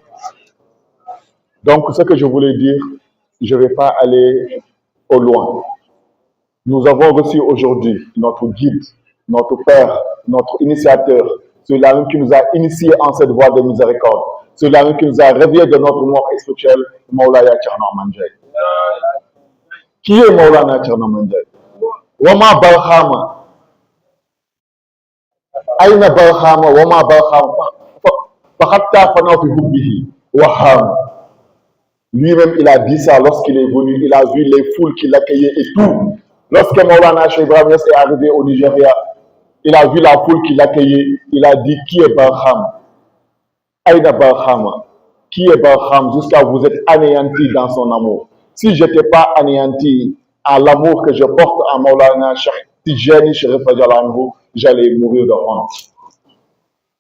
S8: Donc, ce que je voulais dire, je ne vais pas aller au loin. Nous avons reçu aujourd'hui notre guide, notre père, notre initiateur, celui-là même qui nous a initiés en cette voie de miséricorde, celui-là même qui nous a réveillés de notre mort spirituelle, Maulana Thierno Amane Ndiaye. Qui est Maulana Thierno Amane Ndiaye? Wama Barhama. Aïna Barhama, Wama Barhama. Fahatta Fanafi Hubbihi, Waham. Lui-même, il a dit ça lorsqu'il est venu, il a vu les foules qui l'accueillaient et tout. Lorsque Maulana Cheikh Ibrahim est arrivé au Nigeria, il a vu la foule qui l'accueillait, il a dit qui est Barham? Aïda Barhama. Qui est Barham? Jusqu'à vous êtes anéanti dans son amour. Si je n'étais pas anéanti à l'amour que je porte à Maulana Cheikh Tijani Chérif Adjalanhu, j'allais mourir de honte.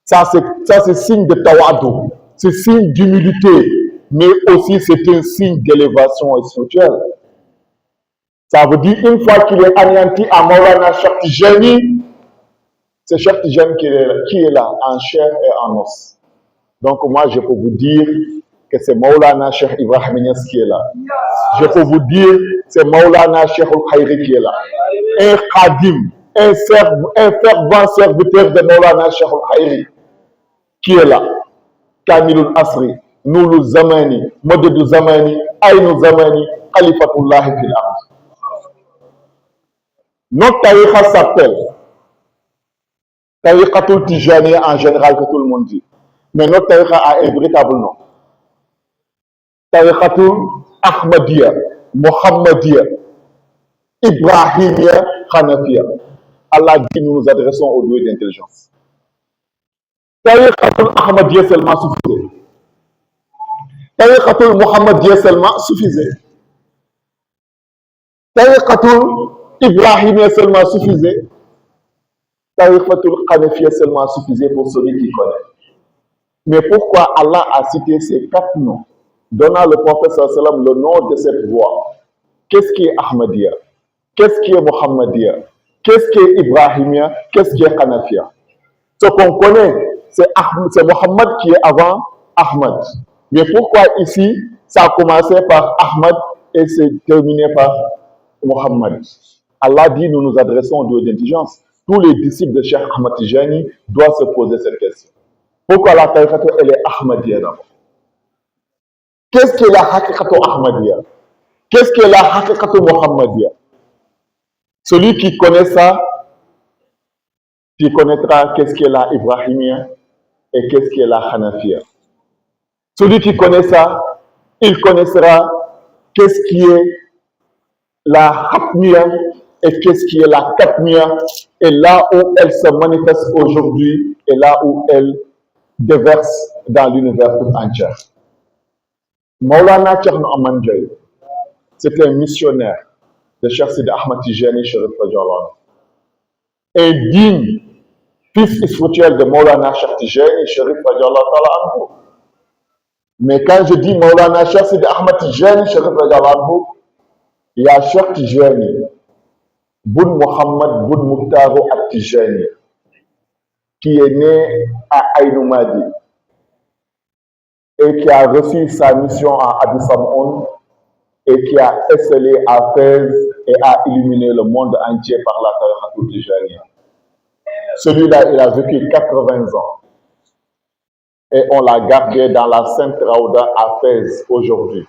S8: Ça c'est signe de tawadou, c'est signe d'humilité, mais aussi c'est un signe d'élévation spirituelle. Ça veut dire une fois qu'il est anéanti à Maulana Cheikh Tijani, c'est Cheikh Tijani qui est là, en chair et en os. Donc moi je peux vous dire que c'est Maulana Cheikh Ibrahim Niass qui est là. Je peux vous dire c'est Maulana Cheikh Al-Khayri qui est là. Un khadim, un fervent serviteur de Maulana Cheikh Al-Khayri qui est là. Kamilul Asri, Noulu Zamani, Modedou Zamani, Aïnou Zamani, Khalifatullah fil ard. Notre tariqa s'appelle Tariqatul Tijani en général que tout le monde dit. Mais notre tariqa a un véritable nom. Tariqatul Ahmadiyya, Mohammediyya, Ibrahimiyya, Hanafiya. Allah dit nous nous adressons aux doués d'intelligence. Tariqatul Ahmadiyya seulement suffisait. Tariqatul Mohammediyya seulement suffisait. Tariqatul Ibrahimiyya seulement suffisait. Tariqatul Hanafiya seulement suffisait pour celui qui connaît. Mais pourquoi Allah a cité ces 4 noms, donnant le prophète sallam le nom de cette voie? Qu'est-ce qui est Ahmadiyya? Qu'est-ce qui est Mohammediyya? Qu'est-ce qui est Ibrahimiyya? Qu'est-ce qui est Hanafiya? Ce qu'on connaît, c'est Mohammed qui est avant Ahmad. Mais pourquoi ici, ça a commencé par Ahmad et c'est terminé par Mohammed? Allah dit, nous nous adressons aux doués d'intelligence. Tous les disciples de Cheikh Ahmad Tijani doivent se poser cette question. Pourquoi la tariqa elle est Ahmadiyya d'abord? Qu'est-ce que la haqiqatu Ahmadiyya? Qu'est-ce que la haqiqatu Mohammediyya? Celui qui connaît ça, qui connaîtra qu'est-ce qu'est la Ibrahimiyya et qu'est-ce qu'est la Hanafiya. Celui qui connaît ça, il connaîtra qu'est-ce qui est la Hatmiyya et qu'est-ce qui est la Katmiyya, et là où elle se manifeste aujourd'hui et là où elle déverse dans l'univers tout entier. Maulana Thierno Aman Ndiaye, c'est un missionnaire de Cheikh Sidi Ahmad Tijani Cherif Radhiyallahu anhu. Un digne fils spirituel de Maulana Cheikh Tijani Cherif Radhiyallahu anhu. Mais quand je dis Maulana Cheikh Sidi Ahmad Tijani Cherif Radhiyallahu anhu, il y a Cheikh Tijani, Boun Mohammed Boun Mukhtarou At-Tijani, qui est né à Aïnoumadi et qui a reçu sa mission à Addis-Ababa et qui a esselé à Fès et a illuminé le monde entier par la Tariqatul Tijaniya. Celui-là, il a vécu 80 ans et on l'a gardé dans la Sainte Raouda à Fès aujourd'hui.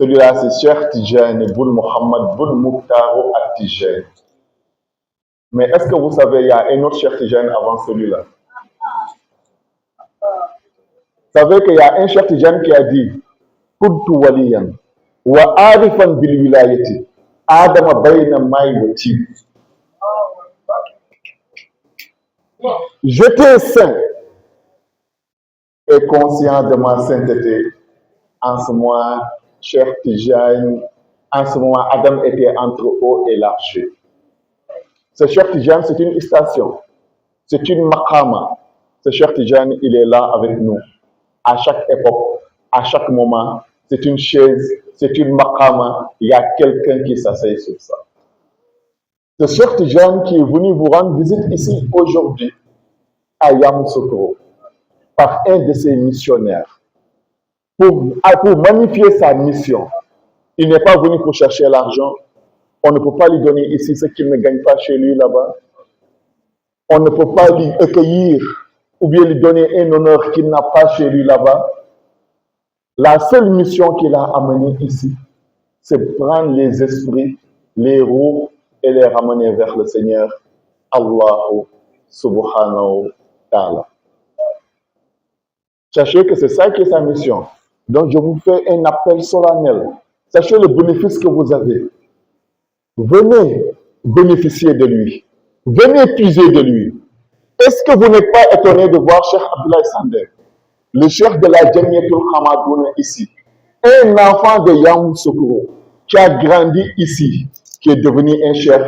S8: Celui-là, c'est Cheikh Tijani Boun Mohammed Boun Mukhtarou At-Tijani. Mais est-ce que vous savez, il y a un autre Cheikh Tijani avant celui-là? Vous savez qu'il y a un Cheikh Tijani qui a dit Kuntu waliyan wa arifan bil wilayati adama bayna mai wa tin. J'étais saint et conscient de ma sainteté. En ce moment, Cheikh Tijani, en ce moment, Adam était entre eau et l'archer. Ce Cheikh Tijani, c'est une station, c'est une maqama. Ce Cheikh Tijani, il est là avec nous. À chaque époque, à chaque moment, c'est une chaise, c'est une maqama, il y a quelqu'un qui s'assied sur ça. Ce Cheikh Tijani qui est venu vous rendre visite ici aujourd'hui, à Yamoussoukro, par un de ses missionnaires, pour magnifier sa mission. Il n'est pas venu pour chercher l'argent. On ne peut pas lui donner ici ce qu'il ne gagne pas chez lui là-bas. On ne peut pas lui accueillir ou bien lui donner un honneur qu'il n'a pas chez lui là-bas. La seule mission qu'il a amenée ici, c'est prendre les esprits, les roues et les ramener vers le Seigneur, Allahu subhanahu ta'ala. Sachez que c'est ça qui est sa mission. Donc je vous fais un appel solennel. Sachez le bénéfice que vous avez. Venez bénéficier de lui. Venez puiser de lui. Est-ce que vous n'êtes pas étonné de voir Cheikh Abdoulaye Sandeh, le chef de la Jamiatul Hamadouna ici, un enfant de Yamoussoukro qui a grandi ici, qui est devenu un chef,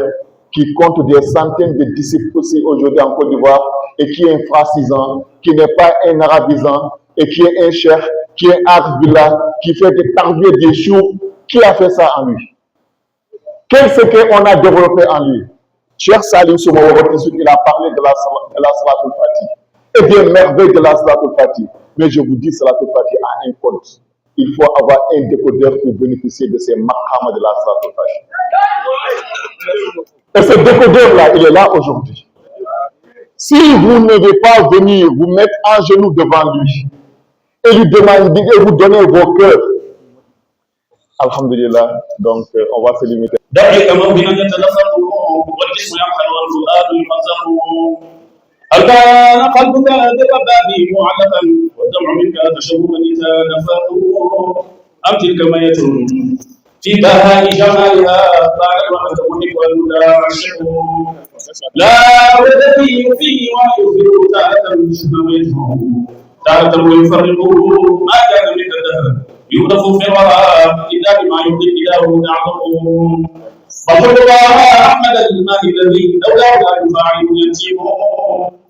S8: qui compte des centaines de disciples aussi aujourd'hui en Côte d'Ivoire et qui est un fracisant, qui n'est pas un arabisant et qui est un chef, qui est Arbila, qui fait des tarbiers des choux. Qui a fait ça en lui? Quel secret on a développé en lui? Cheikh Salim Soumaoro, il a parlé de la Salatul Fati et des merveilles de la Salatul Fati. Mais je vous dis, Salatul Fati a un code. Il faut avoir un décodeur pour bénéficier de ces maqamas de la Salatul Fati. Et ce décodeur-là, il est là aujourd'hui. Si vous ne devez pas venir vous mettre en genoux devant lui, et lui demander et vous donner vos cœurs. Alhamdulillah, donc on va se limiter.
S3: هل كان قلبك بقبابي معلقا والدمع منك تشوقا إذا نفاته أم تلك ميت في بهاء جمالها بعد الوقت محب المداعشه لا ولدتي فيه ويظهر تارة شبه تارة ويفرقه ما كان من الدهر يغرف في الوراء إذا بما يرضي إله تعظمه فقل الله احمد الماء الذي لولاه لا يفاعل يتيم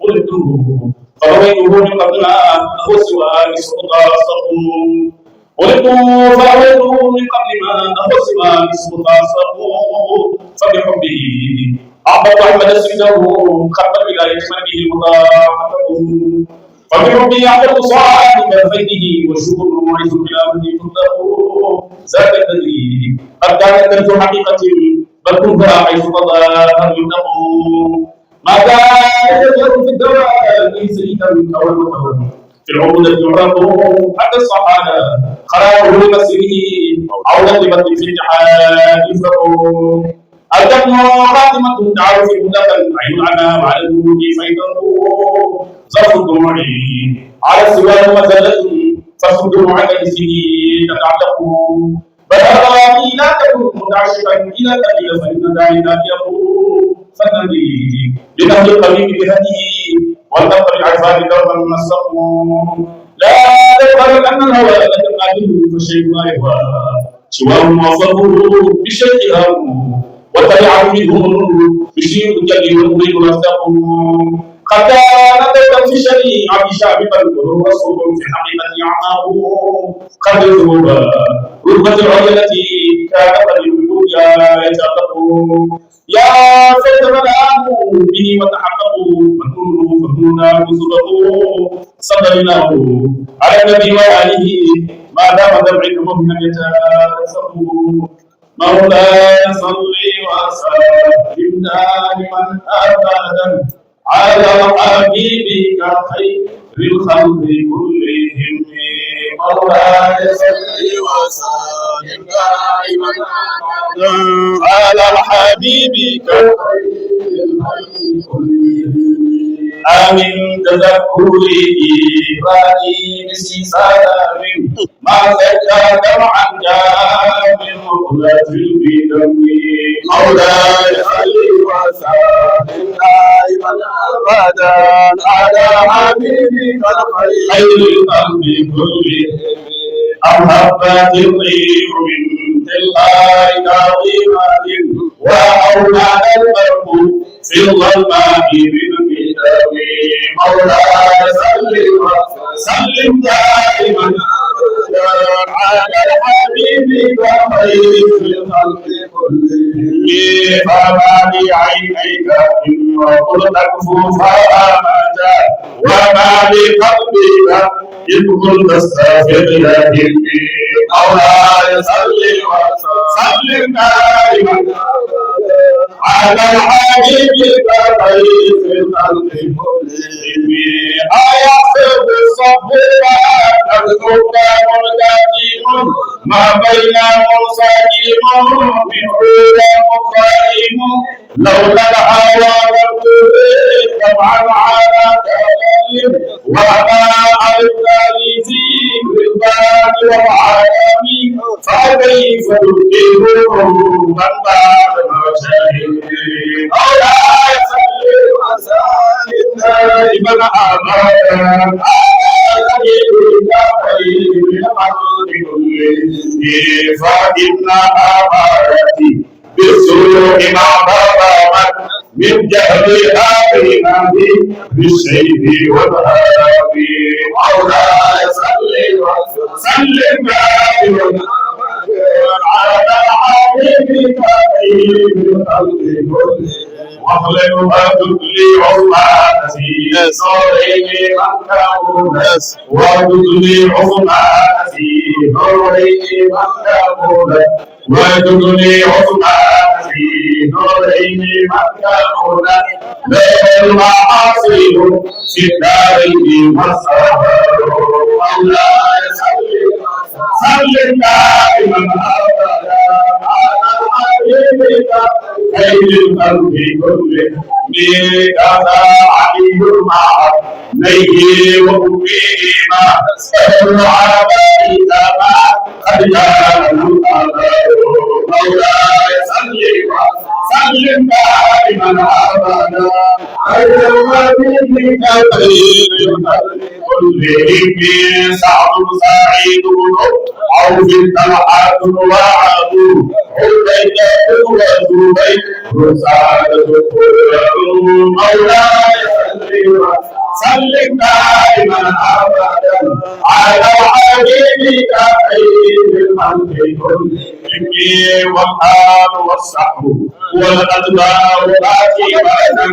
S3: قلته فرويته من قبل له سوى سقطا صبر قلته فرويته من قبل ما له سوى سقطا صبر فبحبه اعبد احمد سيده خط الولايه من به مضاعفه فبحبه اعبد صاحب فيده وشكر معز كلامه كله ذاك الذي قد كانت كنز حقيقه بل كنت حيث تظاهر يمنعه ما كان يجهر في الدواء سيدا او المتهم في العبودة يعرف حتى الصحابة خرابه لمسيره عودا لبطل في امتحان يفرقه الجنة خاتمة تعرف مدة عين العنا وعلى الملوك فيضره ظرف الدموع على السواد مزلة فصل دموع كيسه تتعلق فالأغاني لا تكن متعشقا إلى قليل فإن ذلك يقول فالنبي بنهج القريب بهديه والنقر العفاف دوما منسق لا تغفر أن الهوى لك قاتله فالشيء لا يهوى سواه موافقه بالشيء هام وتبع منه بشيء الجلي والمريد رزقه قد كان دولا في الشريعة شابقا وهو رسول في الحقيقة أعماه قد ذوب رتبة العليا التي كان قد بالدنيا يتعلق يا فيد من آمنوا به وتحققوا فكونوا فكونا رسله صليناه على النبي وآله ما دام دمعك مؤمنا يتسقوا مولاي صل وسلم دائما ابدا على حبيبك خير الخلق كلهم مولاي صل وسلم دائما ابدا على حبيبك خير الخلق كلهم آمن تذكري إبراهيم سلام ما زكى دمعا من مقلة بدم مولاي صل وسلم دائما أبدا على حبيبك خير الخلق كلهم أحبت الطير من تلقاء عظيمة وأولاد البرق في الظلماء بالكتاب مولاي صل وسلم دائما على حبيبك خير الخلق كلهم فما لعينيك إن وقلت كفوفا ماتا وما لقلبك إن كنت تستغفر لكن مولاي صل وسلم دائما على حبيبك خير الخلق كلهم أيحسب الصبر أنك مرتقب ما بين منسجم من حور مقائم لولا الهوى والطريق طبعا على كلام وما علمت لذكر الباب والعالم فكيف تنكره من بعد ما شهد مولاي صل وسلم دائما ابدا فإن أمارتي بالسوء ما ضربت من جهلها بنادي بالسيف والهاب مولاي صل وسلم دائما على حبيبك خير الخلق كلهم واخلق وتدلي عثمان في نورين مكة وتدلي عثمان في نورين مكة وتدلي عثمان في نورين مكة لا المعاصي في الدارين والسفر مولاي
S2: دائما أبدا على حبيبك خير الخلق كلهم كذا علي مع نيه وأميما سر عبيد ما قد جاء مولاي سلم دائما أبدا على حبيبك خير الخلق كلهم سعد سعيد عوف طلحة وعد عبيدة وزبير سعادة مولاي سلم دائما أبدا على حبيبك خير الخلق كلهم والآل والصحب والأتباع قاتبة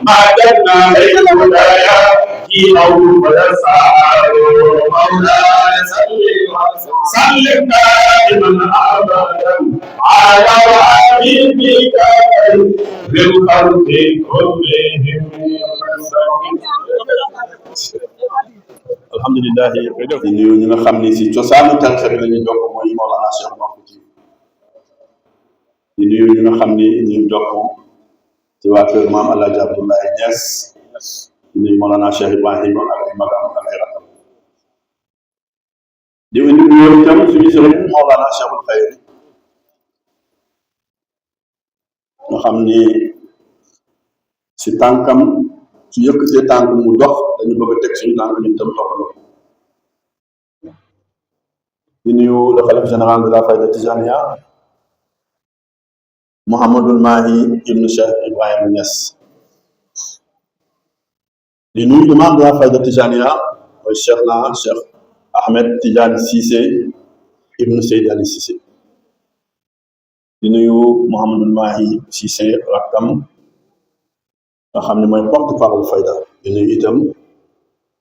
S2: ما جدنا بين الهدايا في أول يسعى مولاي سلم دائما أبدا على حبيبك خير الخلق كلهم.
S9: alhamdulilah di nuyu ñi nga xam ni si cosaanu tarixa bi la ñuy jokk mooy Mawlana Cheikh Omar Fouti di nuyu ñi nga xam ni ñu jokk ci waa kër maam El Hadj Abdoulaye Niass di nuyu Mawlana Cheikh Ibrahima ak ay magam ak ay rakam di nuyu itam suñu sëriñ Mawlana Cheikhul Khayri nga xam ni si tànkam su yëkkatee tànk mu dox dañu bëgg a teg suñu tànk ñu tam toppaloo di nuyu le khalife général de la Fayda Tijaniya Mouhamadul Mahi ibn Cheikh Ibrahima Niass di nuyu imam de la Fayda Tijaniya mooy Cheikh na Cheikh Ahmed Tidiane Cissé ibn Seydi Ali Cissé di nuyu Mouhamadul Mahi Cissé rakkam nga xam ne mooy porte parole Fayda di nuyu itam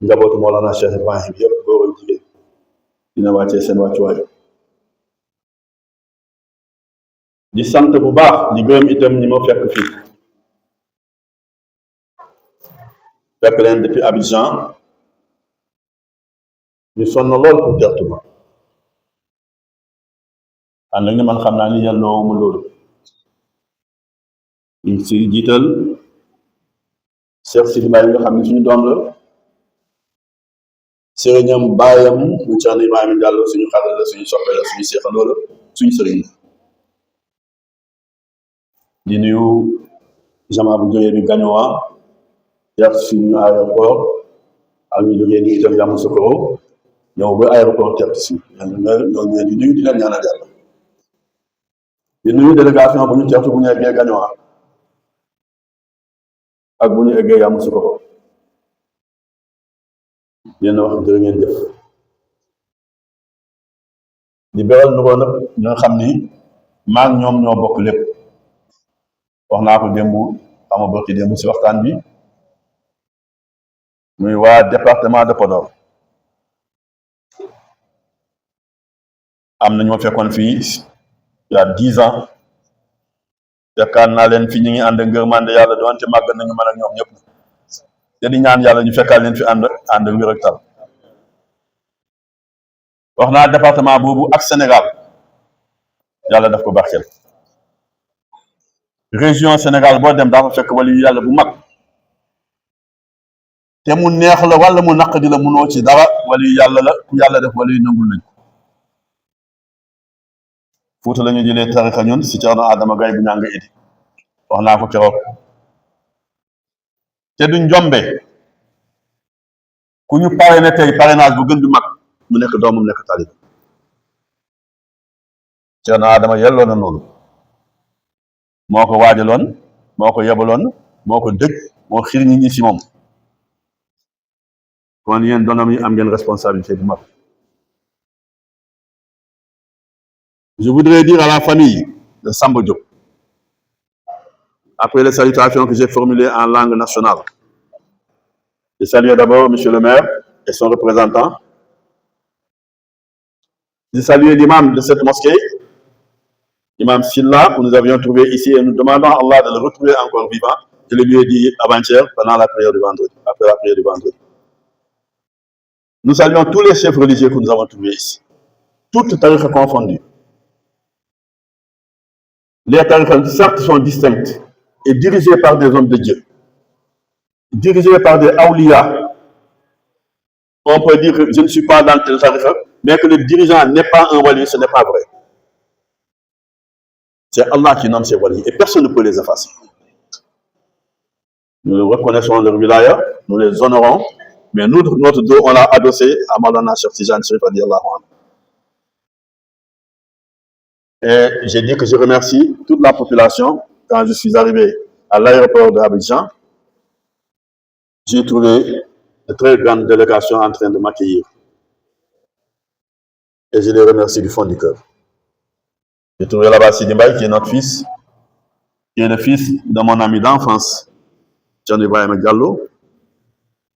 S9: njabootu Mawlana Cheikh Ibrahim yëpp góor ak jigéen dina wàccee seen wàccuwaay di sant bu baax di gërëm itam ñi ma fekk fii fekk leen depuis Abidjan ñu sonn lool pour tertu ma ànd ak ni man xam naa ni yàlloo mu loolu ñu si jiital Cheikh Sidi Baye nga xam ne suñu doom la sëriñam baayam mu Thierno Ibrahima Diallo suñu xarit la suñu soppe la suñu seexandoo la suñu sëriñ la di nuyu jamaa bu jógee bi Gagnoa yar suñu aéroport ak ñu jógee ni itam Yamoussoukro ñëw ba aéroport teert si ñoo leen di nuyu di leen ñaanal yàlla di nuyu délégation bu ñu teertu bu ñu eggee Gagnoa ak bu ñu eggee Yamoussoukro leen wax jërë ngeen jëf di beral nu ko nag ñi nga xam ni maa ngi ñoom ñoo bokk lépp wax naa ko démb xama bokki démb si waxtaan bi muy waa département de Podor am na ñoo fekkoon fii il y a 10 ans yaakaar naa leen fi ñu ngi ànd ngërmande yàlla doonte màgg nañu mën ak ñoom ñëpp te di ñaan yàlla ñu fekkaal leen fi ànd wér ak tal wax naa département boobu ak Sénégal yàlla daf ko barkeel région Sénégal boo dem daa fa fekk wala yu yàlla bu mag te mu neex la wala mu naq di la munoo ci dara wala yu yàlla la ku yàlla def wala yu nangul nañ Fuuta la ñu jëlee tarixa ñun si Ceerno Adama Gaye bu ñanga idi wax naa ko keroog te du njombe ku ñu parrainé tey parrainage bu gën du mag mu nekk doomam nekk talib Ceerno Adama yelloo na noonu moo ko waajaloon moo ko yebaloon moo ko dëj moo xiir ñi ñi si moom kon yéen doomam yi am ngeen responsabilité bu mag. Je voudrais dire à la famille de Samba Diop, après les salutations que j'ai formulées en langue nationale, je salue d'abord M. le maire et son représentant. Je salue l'imam de cette mosquée, l'imam Silla, que nous avions trouvé ici et nous demandons à Allah de le retrouver encore vivant. Je le lui ai dit avant-hier pendant la prière du vendredi, après la prière du vendredi. Nous saluons tous les chefs religieux que nous avons trouvés ici. toutes tariqas confondues. Les tariqas, certes, sont distinctes et dirigées par des hommes de Dieu, dirigées par des awliya. On peut dire que je ne suis pas dans tel tariqa, mais que le dirigeant n'est pas un wali, ce n'est pas vrai. C'est Allah qui nomme ces walis et personne ne peut les effacer. Nous reconnaissons leur wilaya, nous les honorons, mais nous, notre dos, on l'a adossé à Maulana Cheikh Tidiane Chérif radiyallahu anhu. Et j'ai dit que je remercie toute la population. Quand je suis arrivé à l'aéroport d'Abidjan, j'ai trouvé de très grandes délégations en train de m'accueillir. Et je les remercie du fond du cœur. J'ai trouvé là-bas Sidi Mbaye, qui est notre fils, qui est le fils de mon ami d'enfance, Thierno Ibrahima Diallo,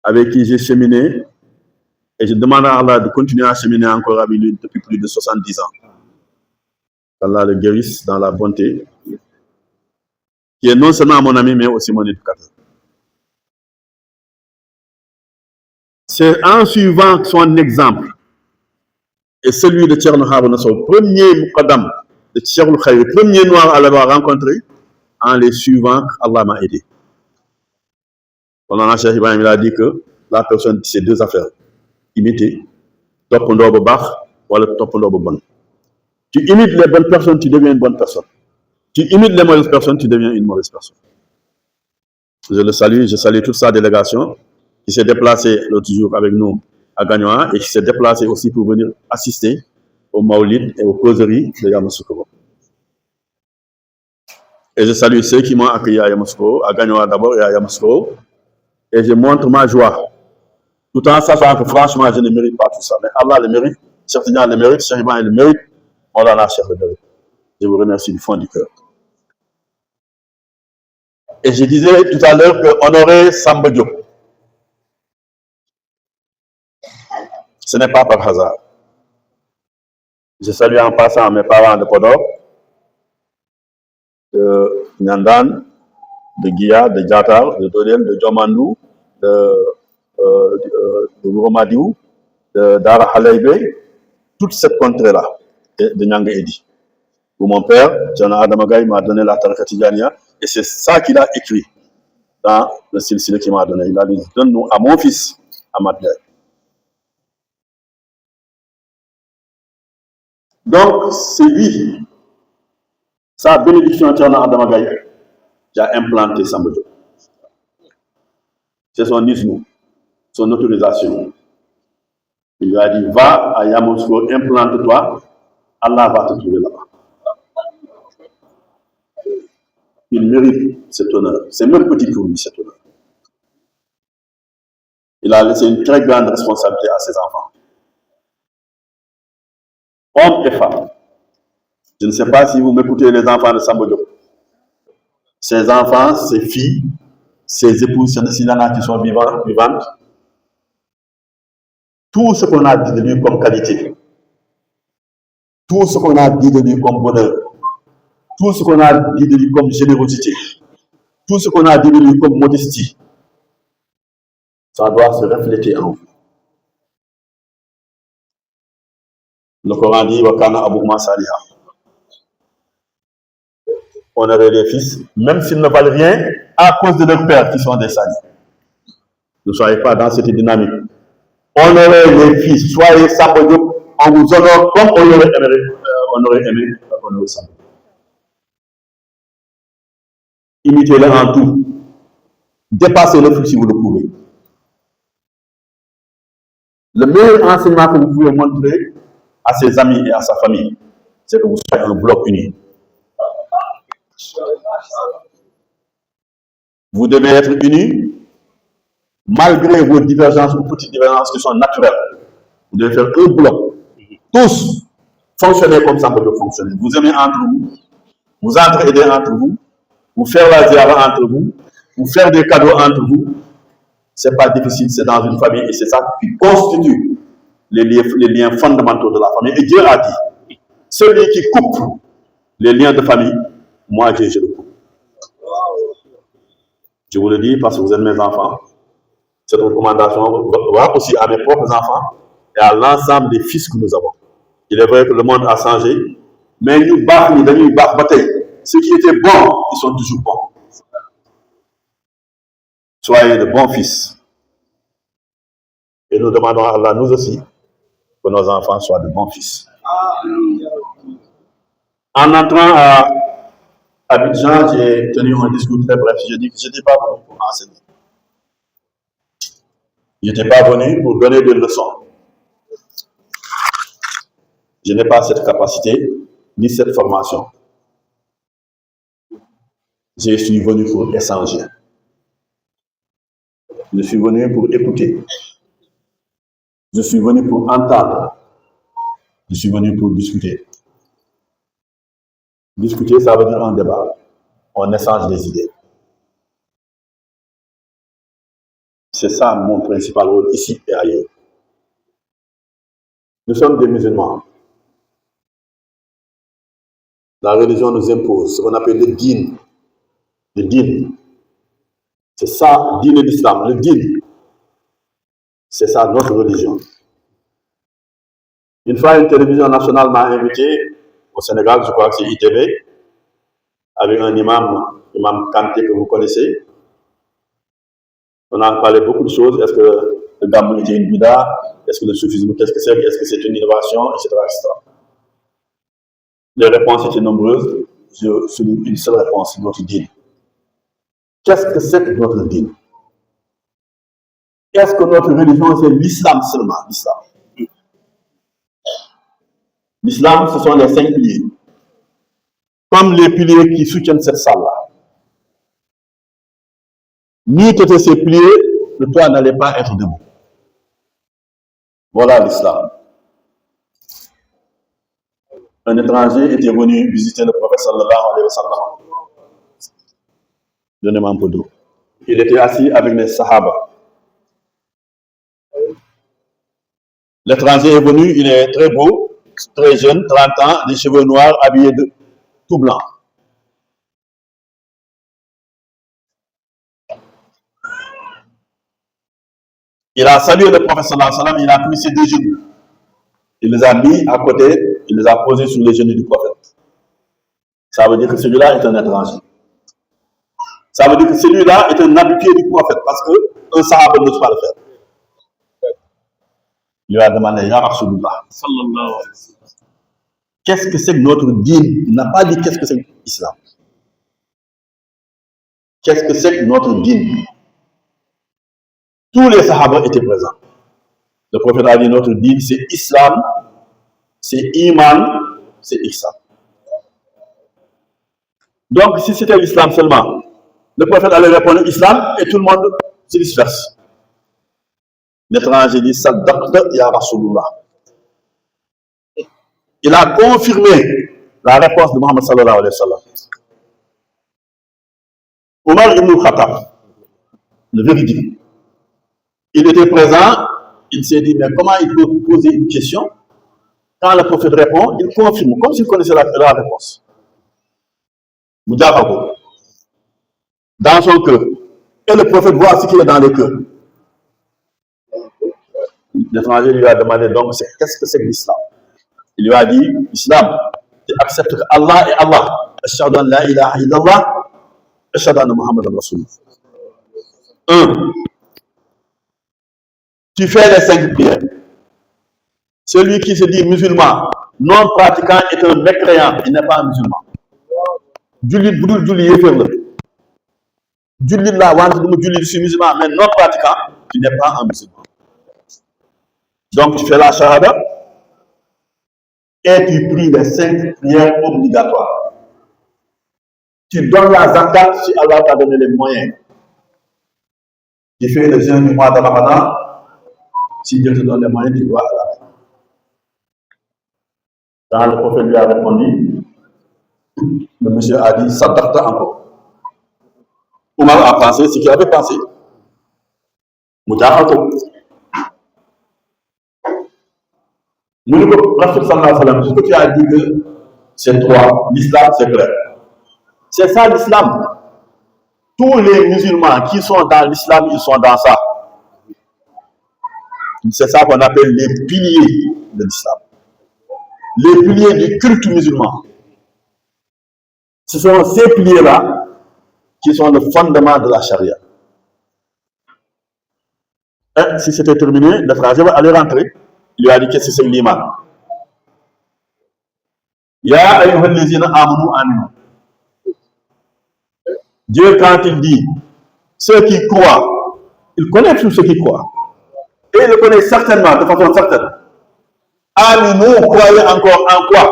S9: avec qui j'ai cheminé. Et je demande à Allah de continuer à cheminer encore avec lui depuis plus de 70 ans. Allah le guérisse dans la bonté, qui est non seulement mon ami, mais aussi mon éducateur. C'est en suivant son exemple et celui de Thierno Harouna Sow, premier muqaddam de Thierno Khayri, premier noir à l'avoir rencontré, en les suivant, Allah m'a aidé. Maulana Cheikh Ibrahim a dit que la personne, c'est deux affaires. Imiter, topandoo bu baax wala topandoo bu bon. Tu imites les bonnes personnes, tu deviens une bonne personne. Tu imites les mauvaises personnes, tu deviens une mauvaise personne. Je le salue, je salue toute sa délégation qui s'est déplacée l'autre jour avec nous à Gagnoa et qui s'est déplacée aussi pour venir assister au Maulid et aux causeries de Yamoussoukro. Et je salue ceux qui m'ont accueilli à Yamoussoukro, à Gagnoa d'abord et à Yamoussoukro. Et je montre ma joie. Tout en sachant que franchement, je ne mérite pas tout ça. Mais Allah le mérite, Cheikh Tidiane le mérite, Cheikh Ibrahim le mérite, Maulana Cheikh le mérite. Je vous remercie du fond du cœur. Et je disais tout à l'heure que Honoré Samba Diop, ce n'est pas par hasard. Je salue en passant mes parents de Podor, de Nyandan, de Guia, de Djatar, de Dodel, de Djomandou, de Gouromadiou, de Dara Halaïbe, toute cette contrée-là, de Nyanga Edi. Où mon père, Djana Adamagaï, m'a donné la Tariqa Tidjania, et c'est ça qu'il a écrit dans le silsile qu'il m'a donné. Il a dit, donne-nous à mon fils, Ahmad Ndiaye. Donc, c'est lui, sa bénédiction, Djana Adamagaï, qui a implanté Samba Diop. C'est son ismu, son autorisation. Il lui a dit, va à Yamoussoukro, implante-toi, Allah va te trouver là-bas. Il mérite cet honneur. C'est même petit pour lui, cet honneur. Il a laissé une très grande responsabilité à ses enfants. Hommes et femmes. Je ne sais pas si vous m'écoutez, les enfants de Samba Diop. Ses enfants, ses filles, ses épouses, s'il y en a qui sont vivantes. Tout ce qu'on a dit de lui comme qualité, tout ce qu'on a dit de lui comme bonheur, tout ce qu'on a dit de lui comme générosité, tout ce qu'on a dit de lui comme modestie, ça doit se refléter en vous. Le Coran dit Wakana Aboukma Saliha. Honorer les fils, même s'ils ne valent rien, à cause de leurs pères qui sont des salis. Ne soyez pas dans cette dynamique. Honorez les fils, soyez Samba Diop, on vous honore comme on aurait aimé honorer Samba. Imitez-le en tout. Dépassez-le si vous le pouvez. Le meilleur enseignement que vous pouvez montrer à ses amis et à sa famille, c'est que vous soyez un bloc uni. Vous devez être unis, malgré vos divergences ou petites divergences qui sont naturelles. Vous devez faire un bloc. Tous fonctionner comme ça peut fonctionner. Vous aimez entre vous, vous entraider entre vous, vous faire la ziara entre vous, vous faire des cadeaux entre vous. C'est pas difficile, c'est dans une famille et c'est ça qui constitue les liens fondamentaux de la famille. Et Dieu a dit, celui qui coupe les liens de famille, moi Dieu, je le coupe. Je vous le dis parce que vous êtes mes enfants. Cette recommandation va aussi à mes propres enfants et à l'ensemble des fils que nous avons. Il est vrai que le monde a changé, mais nous, ceux qui étaient bons, ils sont toujours bons. Soyez de bons fils. Et nous demandons à Allah, nous aussi, que nos enfants soient de bons fils. En entrant à Abidjan, j'ai tenu un discours très bref. J'ai dit que je n'étais pas venu pour enseigner. Je n'étais pas venu pour donner des leçons. Je n'ai pas cette capacité, ni cette formation. Je suis venu pour échanger. Je suis venu pour écouter. Je suis venu pour entendre. Je suis venu pour discuter. Discuter, ça veut dire un débat. On échange des idées. C'est ça mon principal rôle ici et ailleurs. Nous sommes des musulmans. La religion nous impose ce qu'on appelle le din. Le din. C'est ça, din de l'islam. Le din. C'est ça notre religion. Une fois, une télévision nationale m'a invité au Sénégal, je crois que c'est ITV, avec un imam Kanté que vous connaissez. On a parlé beaucoup de choses. Est-ce que le Gamou était une bida? Est-ce que le soufisme, qu'est-ce que c'est? Est-ce que c'est une innovation? Etc., etc. Les réponses étaient nombreuses. Je souligne une seule réponse, notre din. Qu'est-ce que c'est que notre din? Est-ce que notre religion, c'est l'islam seulement? L'islam. L'islam, ce sont les 5 piliers. Comme les piliers qui soutiennent cette salle-là. Ni toutes ces piliers, le toit n'allait pas être debout. Voilà l'islam. Un étranger était venu visiter le prophète sallallahu alayhi wa sallam. Donnez-moi un peu d'eau. Il était assis avec les sahaba. L'étranger est venu, il est très beau, très jeune, 30 ans, des cheveux noirs, habillé de tout blanc. Il a salué le prophète sallallahu alayhi wa sallam, il a pris ses 2 genoux. Il les a mis à côté, il les a posés sur les genoux du prophète. Ça veut dire que celui-là est un étranger. Ça veut dire que celui-là est un habitué du prophète, parce qu'un sahaba n'ose pas le faire. Il lui a demandé, Ya Rasulullah, qu'est-ce que c'est que notre din? Il n'a pas dit qu'est-ce que c'est que l'islam. Qu'est-ce que c'est que notre din? Tous les sahaba étaient présents. Le prophète a dit notre din, c'est islam, c'est iman, c'est ihsan. Donc, si c'était l'islam seulement, le prophète allait répondre islam et tout le monde se disperse. L'étranger dit Saddaqta ya Rasulullah. Il a confirmé la réponse de Mohammed sallallahu alayhi wa sallam. Omar ibn Khattab, le véridique, il était présent, il s'est dit, mais comment il peut poser une question? Quand le prophète répond, il confirme, comme s'il connaissait la réponse. Moudjababo, dans son cœur. Et le prophète voit ce qu'il est dans le cœur. L'étranger lui a demandé donc, qu'est-ce que c'est que l'islam? Il lui a dit, l'islam, tu acceptes que Allah est Allah. Ashhadu an la ilaha illallah, ashhadu anna Muhammadan Rasulullah. 1. Tu fais les 5 prières. Celui qui se dit musulman, non pratiquant, est un mécréant, il n'est pas un musulman. Julit budul juli yéfer la. Julit la wante duma julit, je suis musulman, mais non pratiquant, tu n'es pas un musulman. Donc tu fais la shahada et tu pries les 5 prières obligatoires. Tu donnes la zakat si Allah t'a donné les moyens. Tu fais le jeûne du mois de Ramadan. Si Dieu te donne les moyens, tu dois à la fin. Quand le prophète lui a répondu, le monsieur a dit Saddaqta encore. Omar a pensé ce qu'il avait pensé. Moudjahako. Rasul sallallahu alayhi wa sallam, ce que tu as dit que c'est toi, l'islam c'est clair. C'est ça l'islam. Tous les musulmans qui sont dans l'islam, ils sont dans ça. C'est ça qu'on appelle les piliers de l'islam. les piliers du culte musulman. Ce sont ces piliers-là qui sont le fondement de la charia. Et si c'était terminé, le frère va aller rentrer. Il lui a dit qu'est-ce que c'est l'iman. Ya ayyuhallazina amanu aminu. Dieu, quand il dit ceux qui croient, il connaît tous ceux qui croient. Et il le connaît certainement, de façon certaine. Aminu, croyez encore en quoi?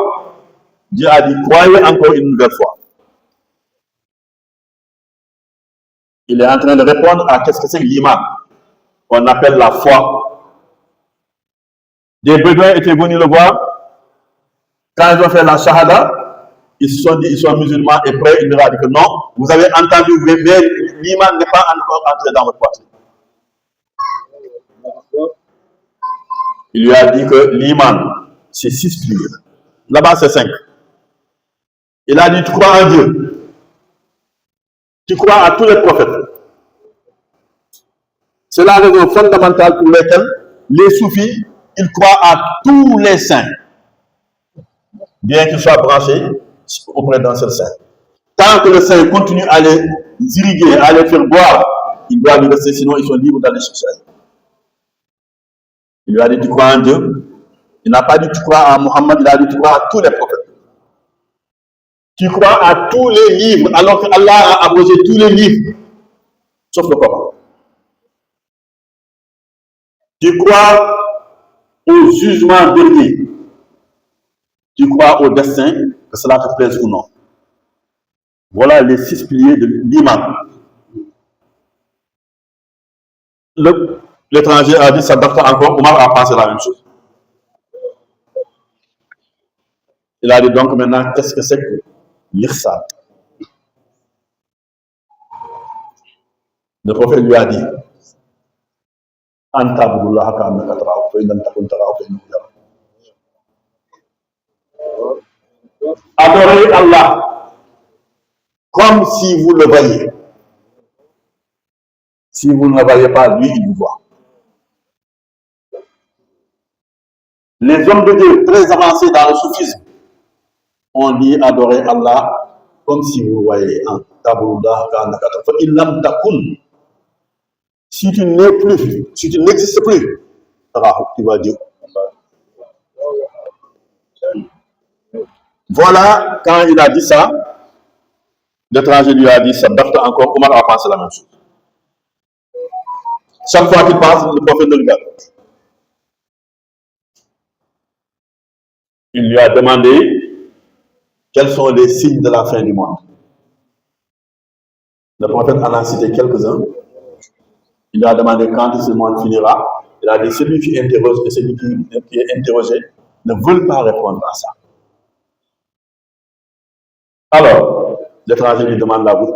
S9: Dieu a dit croyez encore une nouvelle fois. Il est en train de répondre à qu'est-ce que c'est l'iman. On appelle la foi. Des bédouins étaient venus le voir. Quand ils ont fait la shahada, ils se sont dit, ils sont musulmans et prêts. Il leur a dit que non, vous avez entendu, mais l'iman n'est pas encore entré dans votre poitrine. Il lui a dit que l'iman, c'est 6 piliers. Là-bas, c'est 5. Il a dit, tu crois en Dieu. Tu crois à tous les prophètes. C'est la raison fondamentale pour laquelle les soufis, ils croient à tous les saints. Bien qu'ils soient branchés auprès d'un seul saint. Tant que le saint continue à les irriguer, à les faire boire, ils doivent y rester, sinon ils sont libres d'aller chercher. Il lui a dit, tu crois en Dieu. Il n'a pas dit, tu crois en Mohammed, il a dit, tu crois à tous les prophètes. Tu crois à tous les livres, alors qu'Allah a abrogé tous les livres, sauf le Coran. Tu crois au jugement dernier. Tu crois au destin, que cela te plaise ou non. Voilà les 6 piliers de l'imam. L'étranger a dit, ça date encore, Omar a pensé la même chose. Il a dit donc maintenant, qu'est-ce que c'est que l'ihsan? Le prophète lui a dit, adorez Allah comme si vous le voyez. Si vous ne le voyez pas, lui, il vous voit. Les hommes de Dieu très avancés dans le soufisme ont dit adorer Allah comme si vous voyez. Si tu n'es plus, si tu n'existes plus, tu vois Dieu. Voilà, quand il a dit ça, l'étranger lui a dit ça, d'acte encore, Omar a pensé la même chose. Chaque fois qu'il passe, le prophète le regarde. Il lui a demandé quels sont les signes de la fin du monde. Le prophète en a cité quelques-uns. Il lui a demandé quand ce monde finira. Il a dit celui qui interroge et celui qui est interrogé ne veulent pas répondre à ça. Alors, l'étranger lui demande la bouche.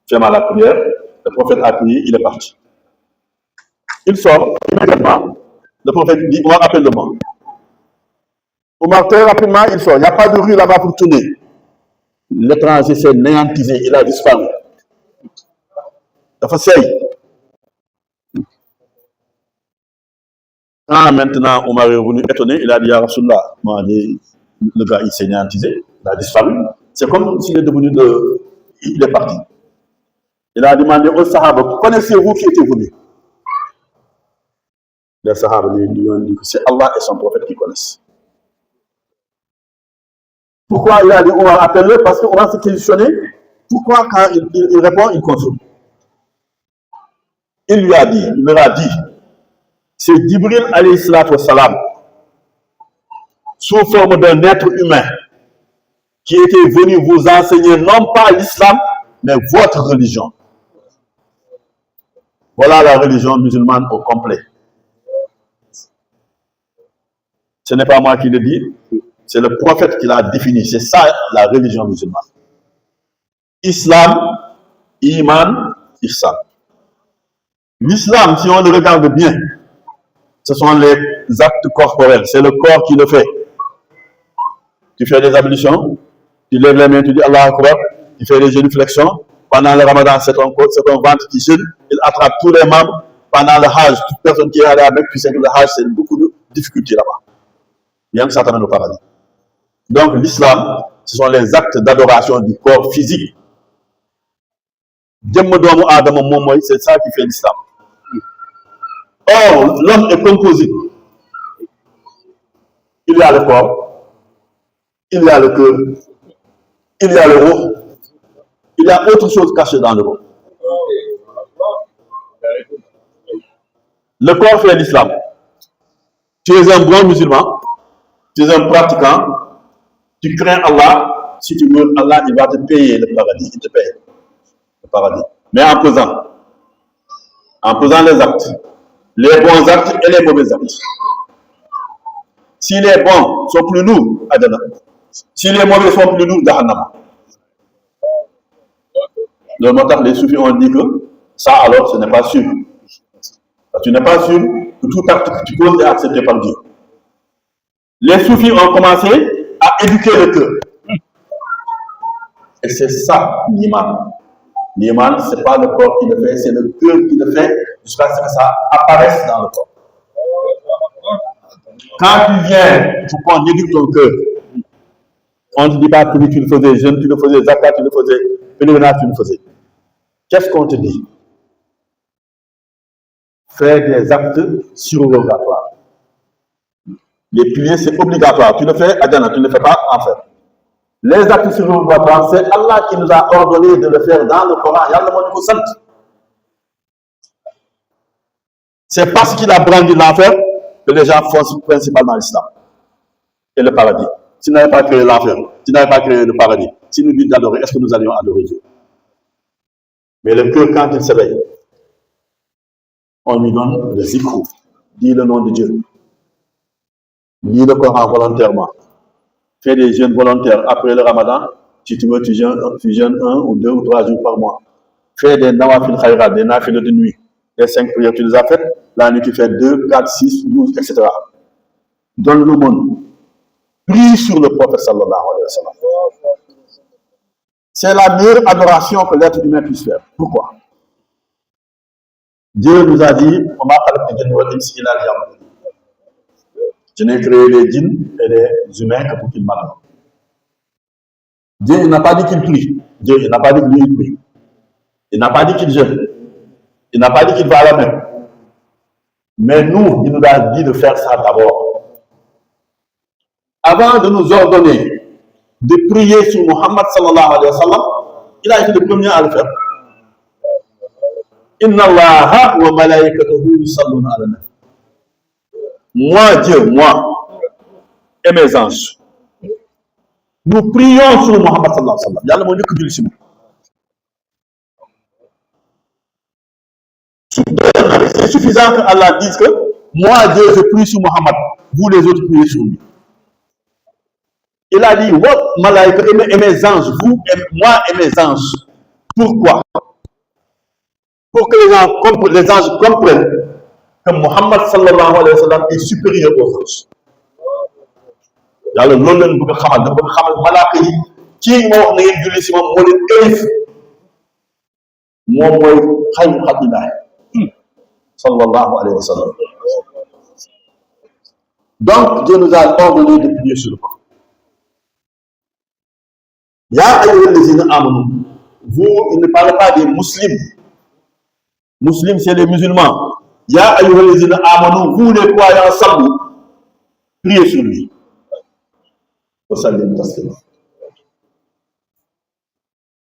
S9: Fais-moi la prière. Le prophète a prié, il est parti. Il sort immédiatement. Le prophète dit, Omar, appelle-le-moi. Omar, très rapidement, il sort. Il n'y a pas de rue là-bas pour tourner. L'étranger s'est néantisé, il a disparu. Dafa sey. Ah, maintenant, Omar est revenu étonné. Il a dit, Ya Rasulallah, le gars, il s'est néantisé, il a disparu. C'est comme s'il est devenu il est parti. Il a demandé aux Sahaba, connaissez-vous qui était venu? Les Sahaba lui ont dit que c'est Allah et son prophète qui connaissent. Pourquoi il a dit Omar appelle-le? Parce qu'Omar s'est questionné. Pourquoi quand il répond, il consomme? Il leur a dit, c'est Jibril alayhi salatu wassalam, sous forme d'un être humain, qui était venu vous enseigner non pas l'islam, mais votre religion. Voilà la religion musulmane au complet. Ce n'est pas moi qui le dis, c'est le prophète qui l'a défini. C'est ça la religion musulmane. Islam, Iman, Ihsan. L'islam, si on le regarde bien, ce sont les actes corporels. C'est le corps qui le fait. Tu fais des ablutions, tu lèves les mains, tu dis Allah Akbar, tu fais des génuflexions. Pendant le Ramadan, c'est ton ventre qui jeûne, il attrape tous les membres. Pendant le Hajj, toute personne qui est allée avec, tu sais que le Hajj, c'est beaucoup de difficultés là-bas. Bien que ça t'amène au paradis. Donc l'islam, ce sont les actes d'adoration du corps physique. C'est ça qui fait l'islam. Or, l'homme est composé. Il y a le corps, il y a le cœur, il y a le roux, il y a autre chose cachée dans le roux. Le corps fait l'islam. Tu es un bon musulman, tu es un pratiquant, tu crains Allah, si tu veux, Allah, il va te payer le paradis, il te paye le paradis. Mais en pesant les actes, les bons actes et les mauvais actes. Si les bons sont plus lourds, Adana. Si les mauvais sont plus lourds, Jahannam. Le matin, les soufis ont dit que ça, alors, ce n'est pas sûr. Tu n'es pas sûr que tout acte que tu poses est accepté par Dieu. Les soufis ont commencé à éduquer le cœur. Et c'est ça, l'iman. L'iman, ce n'est pas le corps qui le fait, c'est le cœur qui le fait jusqu'à ce que ça apparaisse dans le corps. Quand tu viens, il faut qu'on éduque ton cœur. On ne te dit pas que tu le faisais jeune, tu le faisais zakat, tu le faisais pèlerinage, tu le faisais. Qu'est-ce qu'on te dit? Faire des actes surrogatoires. Les piliers, c'est obligatoire. Tu le fais, Adjana, tu ne le fais pas, en fait. Les actes surrogatoires, c'est Allah qui nous a ordonné de le faire dans le Coran. C'est parce qu'il a brandi l'enfer que les gens font principalement l'islam et le paradis. S'il n'avait pas créé l'enfer, s'il n'avait pas créé le paradis, s'il nous dit d'adorer, est-ce que nous allions adorer Dieu? Mais le cœur, quand il s'éveille, on lui donne le zikrou, dit le nom de Dieu, lis le Coran volontairement, fais des jeûnes volontaires après le Ramadan, si tu veux, tu jeûnes 1 ou 2 ou 3 jours par mois. Fais des nawafil khayrat, des nafil de nuit, les 5 prières, tu les as faites, la nuit tu fais 2, 4, 6, 12, etc. Donne le monde. Prie sur le prophète sallallahu alayhi wa sallam. C'est la meilleure adoration que l'être humain puisse faire. Pourquoi? Dieu nous a dit, je n'ai créé les djinns et les humains que pour qu'ils m'adorent. Dieu n'a pas dit qu'il prie. Dieu n'a pas dit qu'il prie. Il n'a pas dit qu'il jeûne. Il n'a pas dit qu'il va à la mer. Mais nous, il nous a dit de faire ça d'abord. Avant de nous ordonner de prier sur Muhammad sallallahu alayhi wa sallam, il a été le premier à le faire. Inna Allaha wa malaikatahu yusalluna ala nabi. Moi, Dieu, moi, et mes anges, nous prions sur Muhammad sallallahu alayhi wa sallam. Yalla mo ñëk julli ci c'est suffisant que Allah dise que moi, Dieu, je prie sur Muhammad, vous les autres priez sur lui. Il a dit, malaïka et mes anges, vous, moi et mes anges. Pourquoi? Pour que les anges comprennent que Muhammad sallallahu alayhi wa sallam est supérieur aux anges. Yàlla loolu leen bëgg a xamal dafa bëgg a xamal malaaka yi kii ma wax na ngeen julli si moom moo leen élif moom mooy xayru xalqillaah sallallahu alayhi wa sallam. Donc Dieu nous a ordonné de prier sur le corps. Ya ayyuhallazina amanu, vous, il ne parle pas des musulmans. Musulmans, c'est les musulmans. Ya ayyuhallazina amanu, vous les croyants sallu, priez sur lui.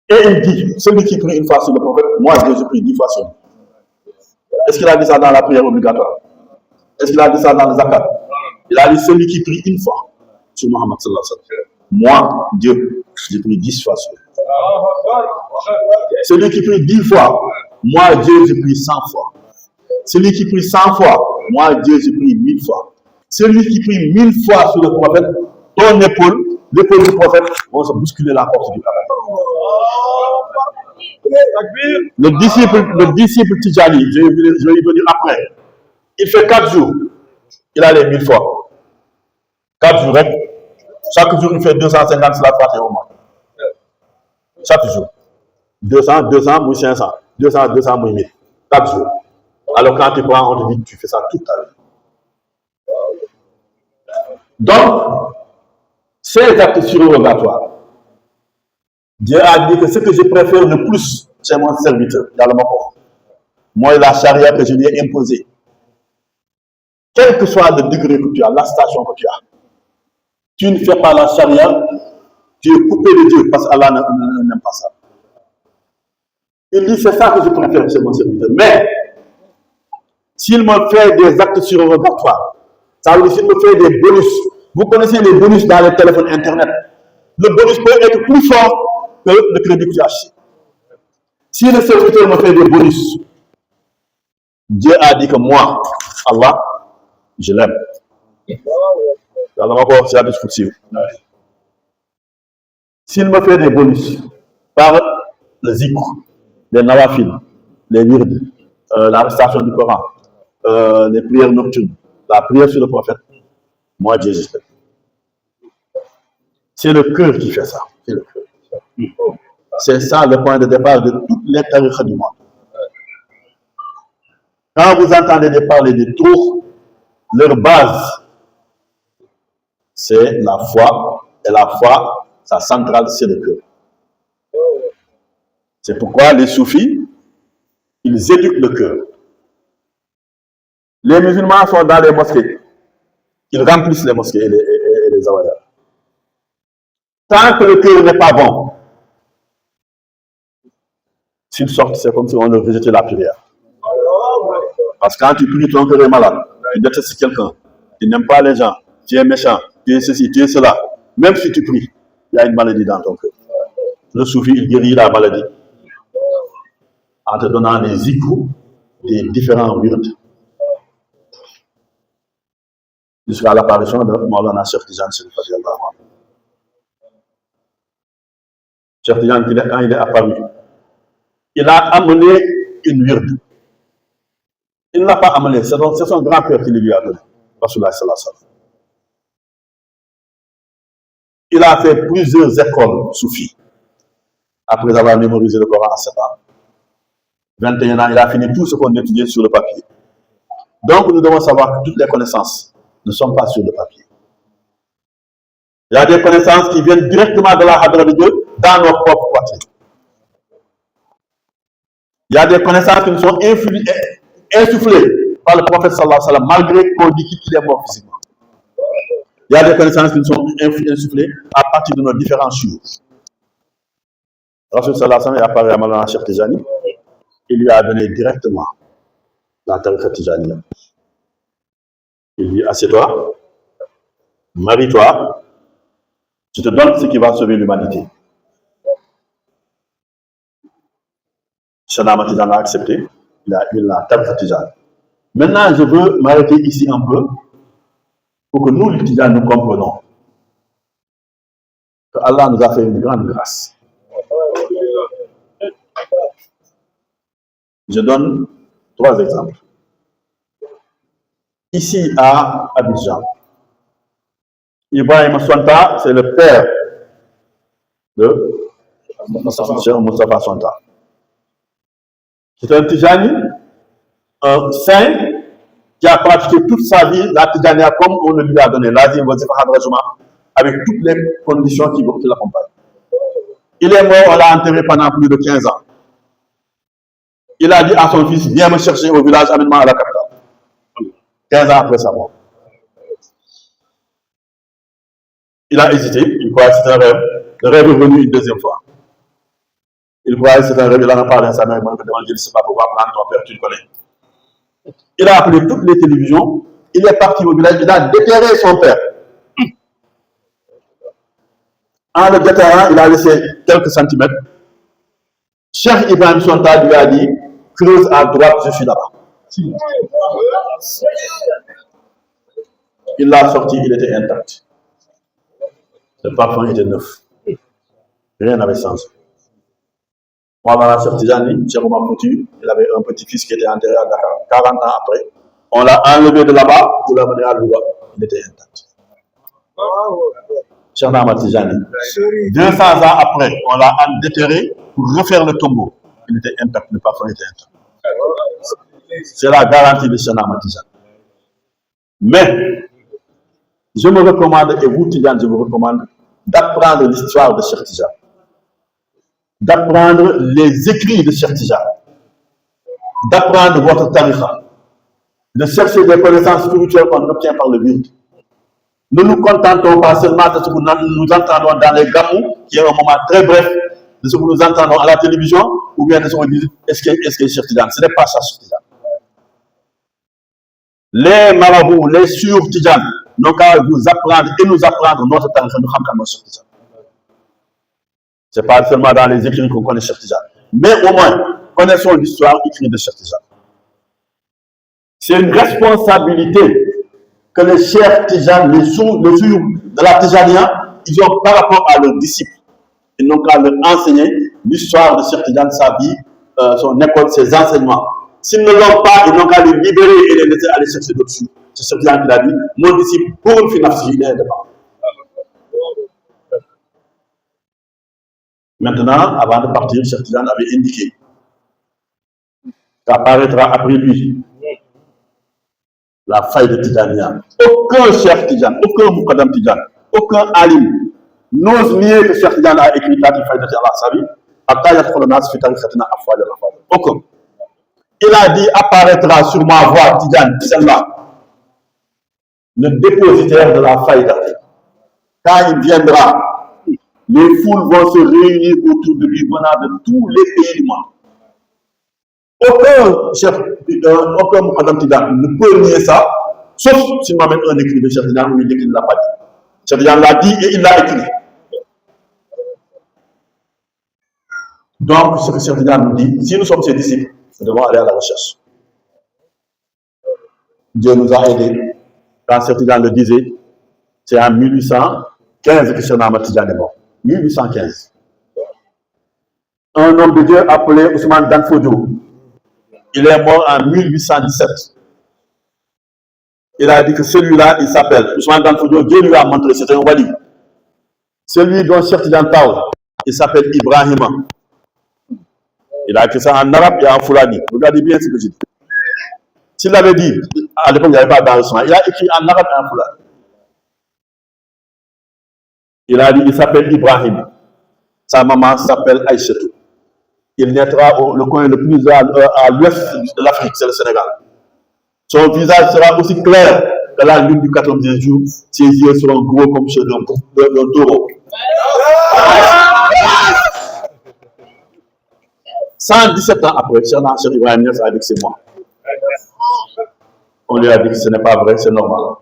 S9: Et il dit, celui qui prie une fois sur le prophète, moi je prie 10 fois sur lui. Est-ce qu'il a dit ça dans la prière obligatoire? Est-ce qu'il a dit ça dans le zakat? Il a dit celui qui prie une fois sur Muhammad sallallahu alayhi wa sallam. Moi, Dieu, je prie 10 fois sur lui. Celui qui prie 10 fois, moi, Dieu, je prie 100 fois. Celui qui prie 100 fois, moi, Dieu, je prie 1000 fois. Celui qui prie 1000 fois sur le prophète, ton épaule, l'épaule du prophète, vont se bousculer la porte du paradis. Le disciple Tijani, je vais y venir après. Il fait 4 jours. Il a les 1000 fois. 4 jours, hein? Chaque jour, il fait 250 la Fatiha au moins. Chaque jour. 200, 200, 500. 200, 200, 1000. 4 jours. Alors quand tu prends, on te dit, tu fais ça toute ta vie. Donc, Ces actes surrogatoires, Dieu a dit que ce que je préfère le plus chez mon serviteur, dans le moment, moi, la charia que je lui ai imposée, quel que soit le degré que tu as, la station que tu as, tu ne fais pas la charia, tu es coupé de Dieu parce qu'Allah n'aime pas ça. Il dit, c'est ça que je préfère chez mon serviteur. Mais, s'il me fait des actes surrogatoires, ça veut dire s'il me fait des bonus. Vous connaissez les bonus dans les téléphones Internet. Le bonus peut être plus fort que le crédit que tu as acheté. Si le serviteur me fait des bonus, Dieu a dit que moi, Allah, je l'aime. S'il me fait des bonus par le zikr, les nawafil, les wird, la récitation du Coran, les prières nocturnes, la prière sur le prophète, moi Dieu j'espère. C'est le cœur qui fait ça. C'est le cœur. C'est ça le point de départ de toutes les tariqas du monde. Quand vous entendez parler de tours, leur base, c'est la foi. Et la foi, sa centrale, c'est le cœur. C'est pourquoi les soufis, ils éduquent le cœur. Les musulmans sont dans les mosquées. Ils remplissent les mosquées et les awayas. Tant que le cœur n'est pas bon, s'ils sortent, c'est comme si on leur rejetait la prière. Parce que quand tu pries, ton cœur est malade. Tu détestes quelqu'un. Tu n'aimes pas les gens. Tu es méchant. Tu es ceci, tu es cela. Même si tu pries, il y a une maladie dans ton cœur. Le soufi, il guérit la maladie en te donnant des zikous, des différents wirds. Jusqu'à l'apparition de Maulana Cheikh Tidiane Chérif radiyallahu anhu. Cheikh Tidiane, quand il est apparu, il a amené une wird. Il ne l'a pas amené, c'est son grand-père qui lui a donné. Rasulullah sallallahu alayhi wa sallam. Il a fait plusieurs écoles soufis. Après avoir mémorisé le Coran à 7 ans, 21 ans, il a fini tout ce qu'on étudiait sur le papier. Donc nous devons savoir que toutes les connaissances ne sont pas sur le papier. Il y a des connaissances qui viennent directement de la Hadra de Dieu dans nos propres poitrines. Il y a des connaissances qui nous sont insufflées par le prophète sallallahu alayhi wa sallam, malgré qu'on dit qu'il est mort physiquement. Il y a des connaissances qui nous sont insufflées à partir de nos différents choses. Rasul sallallahu alayhi wa sallam est apparu à Maulana Cheikh Tijani. Il lui a donné directement la tariqa Tijani. Il dit, assieds-toi, marie-toi, je te donne ce qui va sauver l'humanité. Cheikh Ahmad Tijani a accepté, il a eu la tariqa Tijani. Maintenant, je veux m'arrêter ici un peu pour que nous, les Tidjanes, nous comprenons que Allah nous a fait une grande grâce. Je donne 3 exemples. Ici à Abidjan, Ibrahim Swanta, c'est le père de Cheikh Moustapha Swanta. C'est un Tidjani, un saint qui a pratiqué toute sa vie la Tidjania comme on le lui a donné, l'Azim, Wazifa, Hadrajuma, avec toutes les conditions qui l'accompagnent. Il est mort, on l'a enterré pendant plus de 15 ans. Il a dit à son fils, viens me chercher au village, amène-moi à la capitale. 15 ans après sa mort. Il a hésité, il croyait que c'était un rêve. Le rêve est venu une deuxième fois. Il croyait que c'était un rêve, il en a parlé à sa mère, il m'a demandé, je ne sais pas pourquoi prendre ton père, tu le connais. Il a appelé toutes les télévisions, il est parti au village, il a déterré son père. En le déterrant, il a laissé quelques centimètres. Cheikh Ibrahim Swanta lui a dit, creuse à droite, je suis là-bas. Il l'a sorti, il était intact. Le parfum était neuf. Rien n'avait changé. Moi, Cheikh Tijani, Cheikh Omar Fouti, il avait un petit-fils qui était enterré à Dakar. 40 ans après, on l'a enlevé de là-bas pour l'amener à Louga. Il était intact. Cheikh Ahmad Tijani. 200 ans après, on l'a déterré pour refaire le tombeau. Il était intact, le parfum était intact. C'est la garantie de Cheikh Ahmad Tijani. Mais, je me recommande, et vous, Tijani, je vous recommande d'apprendre l'histoire de Cheikh Tidiane, d'apprendre les écrits de Cheikh Tidiane, d'apprendre votre tariqa, de chercher des connaissances spirituelles qu'on obtient par le wird. Ne nous contentons pas seulement de ce que nous entendons dans les gamous, qui est un moment très bref, de ce que nous entendons à la télévision, ou bien de ce qu'on dit, est-ce que Cheikh Tidiane? Ce n'est pas ça, Cheikh Tidiane. Les marabouts, les sur Tidiane, n'ont qu'à vous apprendre et nous apprendre notre temps, nous savons Cheikh Tidiane. Ce n'est pas seulement dans les écrits qu'on connaît Cheikh Tidiane, mais au moins, connaissons l'histoire écrite de Cheikh Tidiane. C'est une responsabilité que les chers Tidiane, les sourds de la Tijania, ils ont par rapport à leurs disciples. Ils n'ont qu'à leur enseigner l'histoire de Cheikh Tidiane, sa vie, son école, ses enseignements. S'ils ne l'ont pas, ils n'ont qu'à les libérer et les laisser aller chercher d'autres. C'est Cheikh Tidiane qui l'a dit, mon disciple, pour une finance, il est indépendant. Maintenant, avant de partir, Cheikh Tidiane avait indiqué qu'apparaîtra après lui la faille de Tidjania. Aucun chef Tidjane, aucun Moukadam Tidjane, aucun alim n'ose nier que Cheikh Tidjane a écrit la faille de Allah sa vie. Aucun. Il a dit apparaîtra sur ma voie Tidjane, celle-là, le dépositaire de la faille. Quand il viendra, les foules vont se réunir autour de lui venant de tous les pays du monde. Aucun chef, aucun Moukadam Tidjane ne peut nier ça, sauf s'il m'amène un écrit de Cheikh Tidjane où il dit qu'il ne l'a pas dit. Cheikh Tidjane l'a dit et il l'a écrit. Donc, ce que Cheikh Tidjane nous dit, si nous sommes ses disciples, nous devons aller à la recherche. Dieu nous a aidés. Quand Cheikh Tidjane le disait, c'est en 1815 que Cheikh Ahmad Tidjane est mort. 1815. Un homme de Dieu appelé Ousmane Danfodio, il est mort en 1817. Il a dit que celui-là, il s'appelle Ousmane Danfodio, Dieu lui a montré, c'est un wali. Celui dont Cheikh Tidjane parle, il s'appelle Ibrahima. Il a écrit ça en arabe et en foulani. Regardez bien ce que je dis. S'il avait dit, à l'époque, il n'y avait pas d'enregistrement, il a écrit en arabe et en foulani. Il a dit, il s'appelle Ibrahim. Sa maman s'appelle Aïchetou. Il naîtra au le coin le plus à l'ouest de l'Afrique, c'est le Sénégal. Son visage sera aussi clair que la lune du 14e jour. Ses yeux seront gros comme ceux d'un taureau. 117 ans après, Cheikh Ibrahim Niass a dit que c'est moi. On lui a dit que ce n'est pas vrai, c'est normal.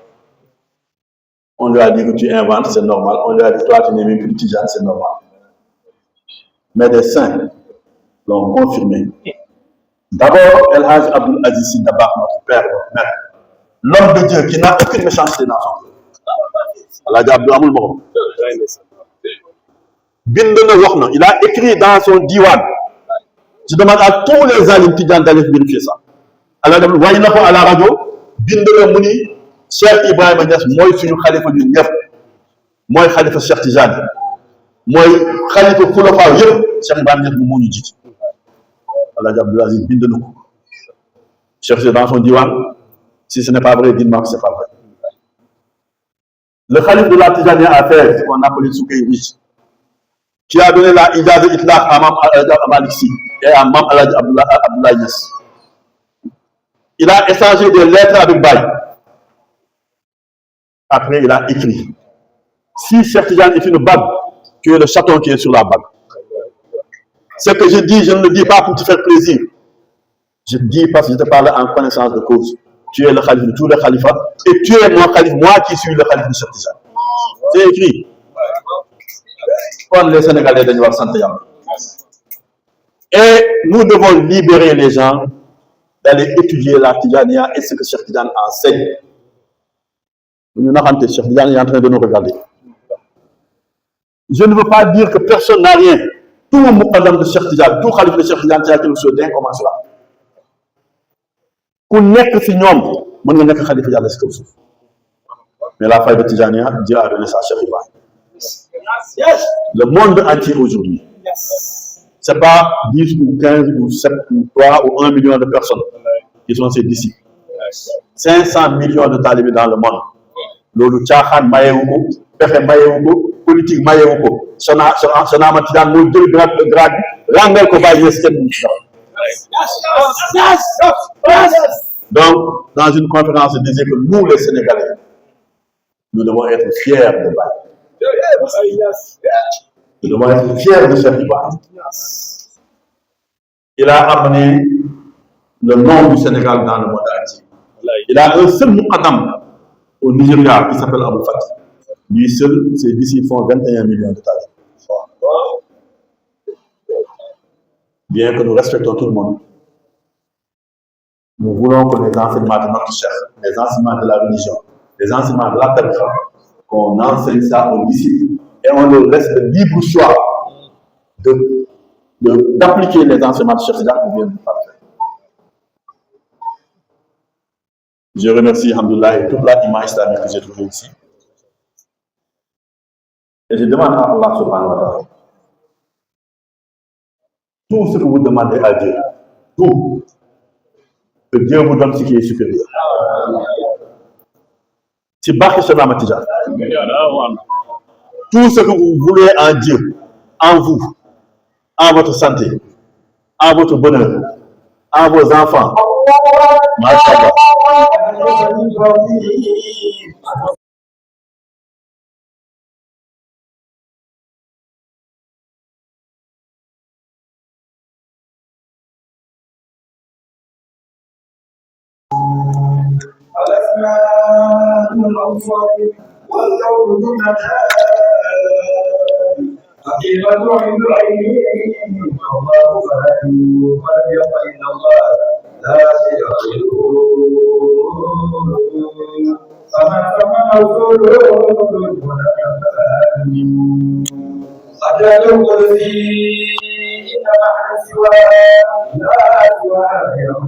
S9: On lui a dit que tu inventes, c'est normal. On lui a dit que toi, tu n'es même plus Tidjane, c'est normal. Mais des saints l'ont confirmé. D'abord, El Hajj Abdul Aziz Sy Dabakh, notre père, notre mère, l'homme de Dieu qui n'a aucune méchanceté dans son cœur. El Hajj Abdul Amul Morom. Il a écrit dans son diwan. Je demande à tous les alim Tidjane d'aller vérifier ça. Alors, vous voyez à la radio, Bindele Mouni, Cheikh Ibrahim Niass, moi, je suis Khalifa du Niass, moi, Khalifa Cheikh Tidjane, moi, Khalifa Khulafa, Cheikh Ibrahim Niass, mon dit. Allah Abdelaziz, Bindele Mouni. Cherchez dans son diwan, si ce n'est pas vrai, dites-moi que ce n'est pas vrai. Le Khalif de la Tidjane a fait ce qu'on appelle Soukaïwich, qui a donné la Ijaz Itlaq à Mam Al-Maliksi et à Mam Abdoulaye Niass. Il a échangé des lettres avec Baye. Après, il a écrit. Si Cheikh Tidjane est une bague, tu es le chaton qui est sur la bague. Ce que je dis, je ne le dis pas pour te faire plaisir. Je dis parce que je te parle en connaissance de cause. Tu es le calife de tous les khalifats et tu es mon calife, moi qui suis le calife de Cheikh Tidjane. C'est écrit. Quand les Sénégalais de Nouveau Santé. Et nous devons libérer les gens d'aller étudier la Tidjania et ce que Cheikh Tidjane enseigne. Nous n'avons pas Cheikh Tidjane est en train de nous regarder. Je ne veux pas dire que personne n'a rien. Tout le monde de Cheikh Tidjane, tout Khalif de Cheikh Tidjane, c'est qu'il se d'un comme cela. Pour n'être si nous, on n'est que Khalif de Cheikh. Mais la faille de Tidjania, Dieu a donné ça à Cheikh Ibrahim. Le monde entier aujourd'hui. Ce n'est pas 10 ou 15 ou 7 ou 3 ou 1 million de personnes qui sont ses disciples. 500 millions de talibés dans le monde. Lolu Tchahan Mayewuko, Pefe Mayewuko, politique mayewu ko Soxna Ahmad Tidiane moo jël grade ràngeel ko bàyyi yes kenn donc dans une conférence il disait que nous les Sénégalais nous devons être fiers de Baye. Nous devons être fiers de Cheikh Ibrahim. Il a amené le nom du Sénégal dans le monde entier. Il a un seul muqaddam au Nigeria qui s'appelle Abou Fati. Lui seul, ses disciples font 21 millions de talents. Bien que nous respectons tout le monde, nous voulons que les enseignements de notre chef, les enseignements de la religion, les enseignements de la tariqa, qu'on enseigne ça aux disciples et on leur laisse le libre choix d'appliquer les enseignements de Cheikh Tidiane qu'on vient de faire. Je remercie Alhamdoulilah et toute la image islamique que j'ai trouvée ici. Et je demande à Allah subhanahu wa ta'ala tout ce que vous demandez à Dieu, tout, que Dieu vous donne ce qui est supérieur. C'est Barke Cheikh Ahmad Tidiane. Tout ce que vous voulez en Dieu, en vous, en votre santé, en votre bonheur, en vos enfants. Masha'Allah.
S10: حقيقة عند العين الله فهدي ولم يبق إلا الله لا شيء غيره فمن ثم موصول ولا أجل القدسي إن معنى سوى لا سوى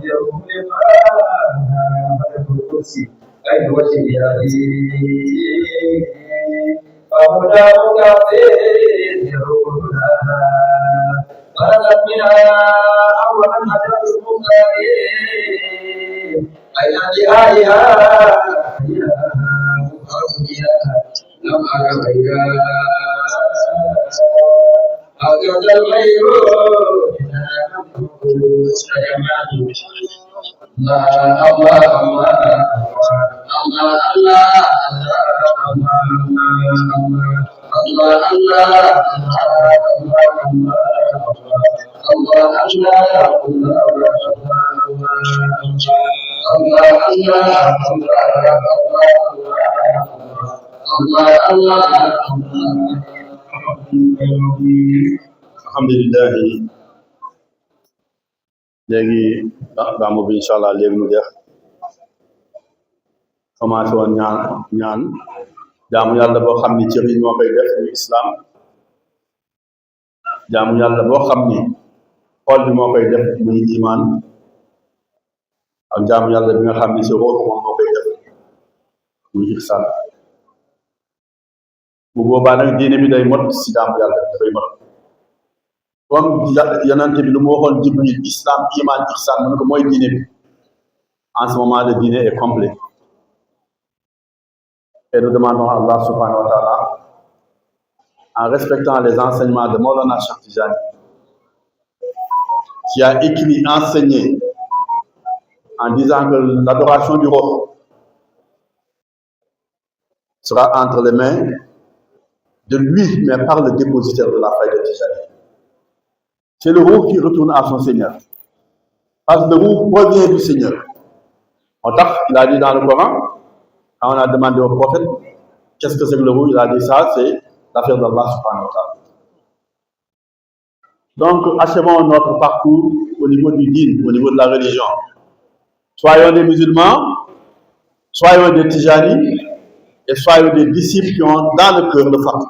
S10: يوم لقاء القدسي أين وجه هذه فهدى مكافئ يرونها خرجت منها أولا حجرة المكارم أين انتهائها مخرج بها لم أر غيرها أجرت الغير الله الله الله الله
S9: Alhamdulillah. Léegi gàmmu bi incha allah léegi mu jeex commencé woon ñaan jaamu yàlla boo xam ni cër yi moo koy def muy islam jaamu yàlla boo xam ni xol bi moo koy def muy iman ak jaamu yàlla bi nga xam ni si ruux moom moo koy def muy ihsan bu boobaa nag diine bi day mot si jaamu yàlla dafay mot comme yonente bi lu mu waxoon Jibril islam iman ihsan mu ne ko mooy diine bi en ce moment le dîner est complet et nous demandons à Allah subhanahu wa ta'ala en respectant les enseignements de Maulana Cheikh Tidiane qui a écrit, enseigné en disant que l'adoration du roi sera entre les mains de lui mais par le dépositaire de la faïda Tijani. C'est le roux qui retourne à son Seigneur. Parce que le roux provient du Seigneur. Il a dit dans le Coran, quand on a demandé au prophète, qu'est-ce que c'est que le roux? Il a dit ça, c'est l'affaire d'Allah subhanahu wa ta'ala. Donc, achevons notre parcours au niveau du dîn, au niveau de la religion. Soyons des musulmans, soyons des Tijani, et soyons des disciples qui ont dans le cœur le fatou.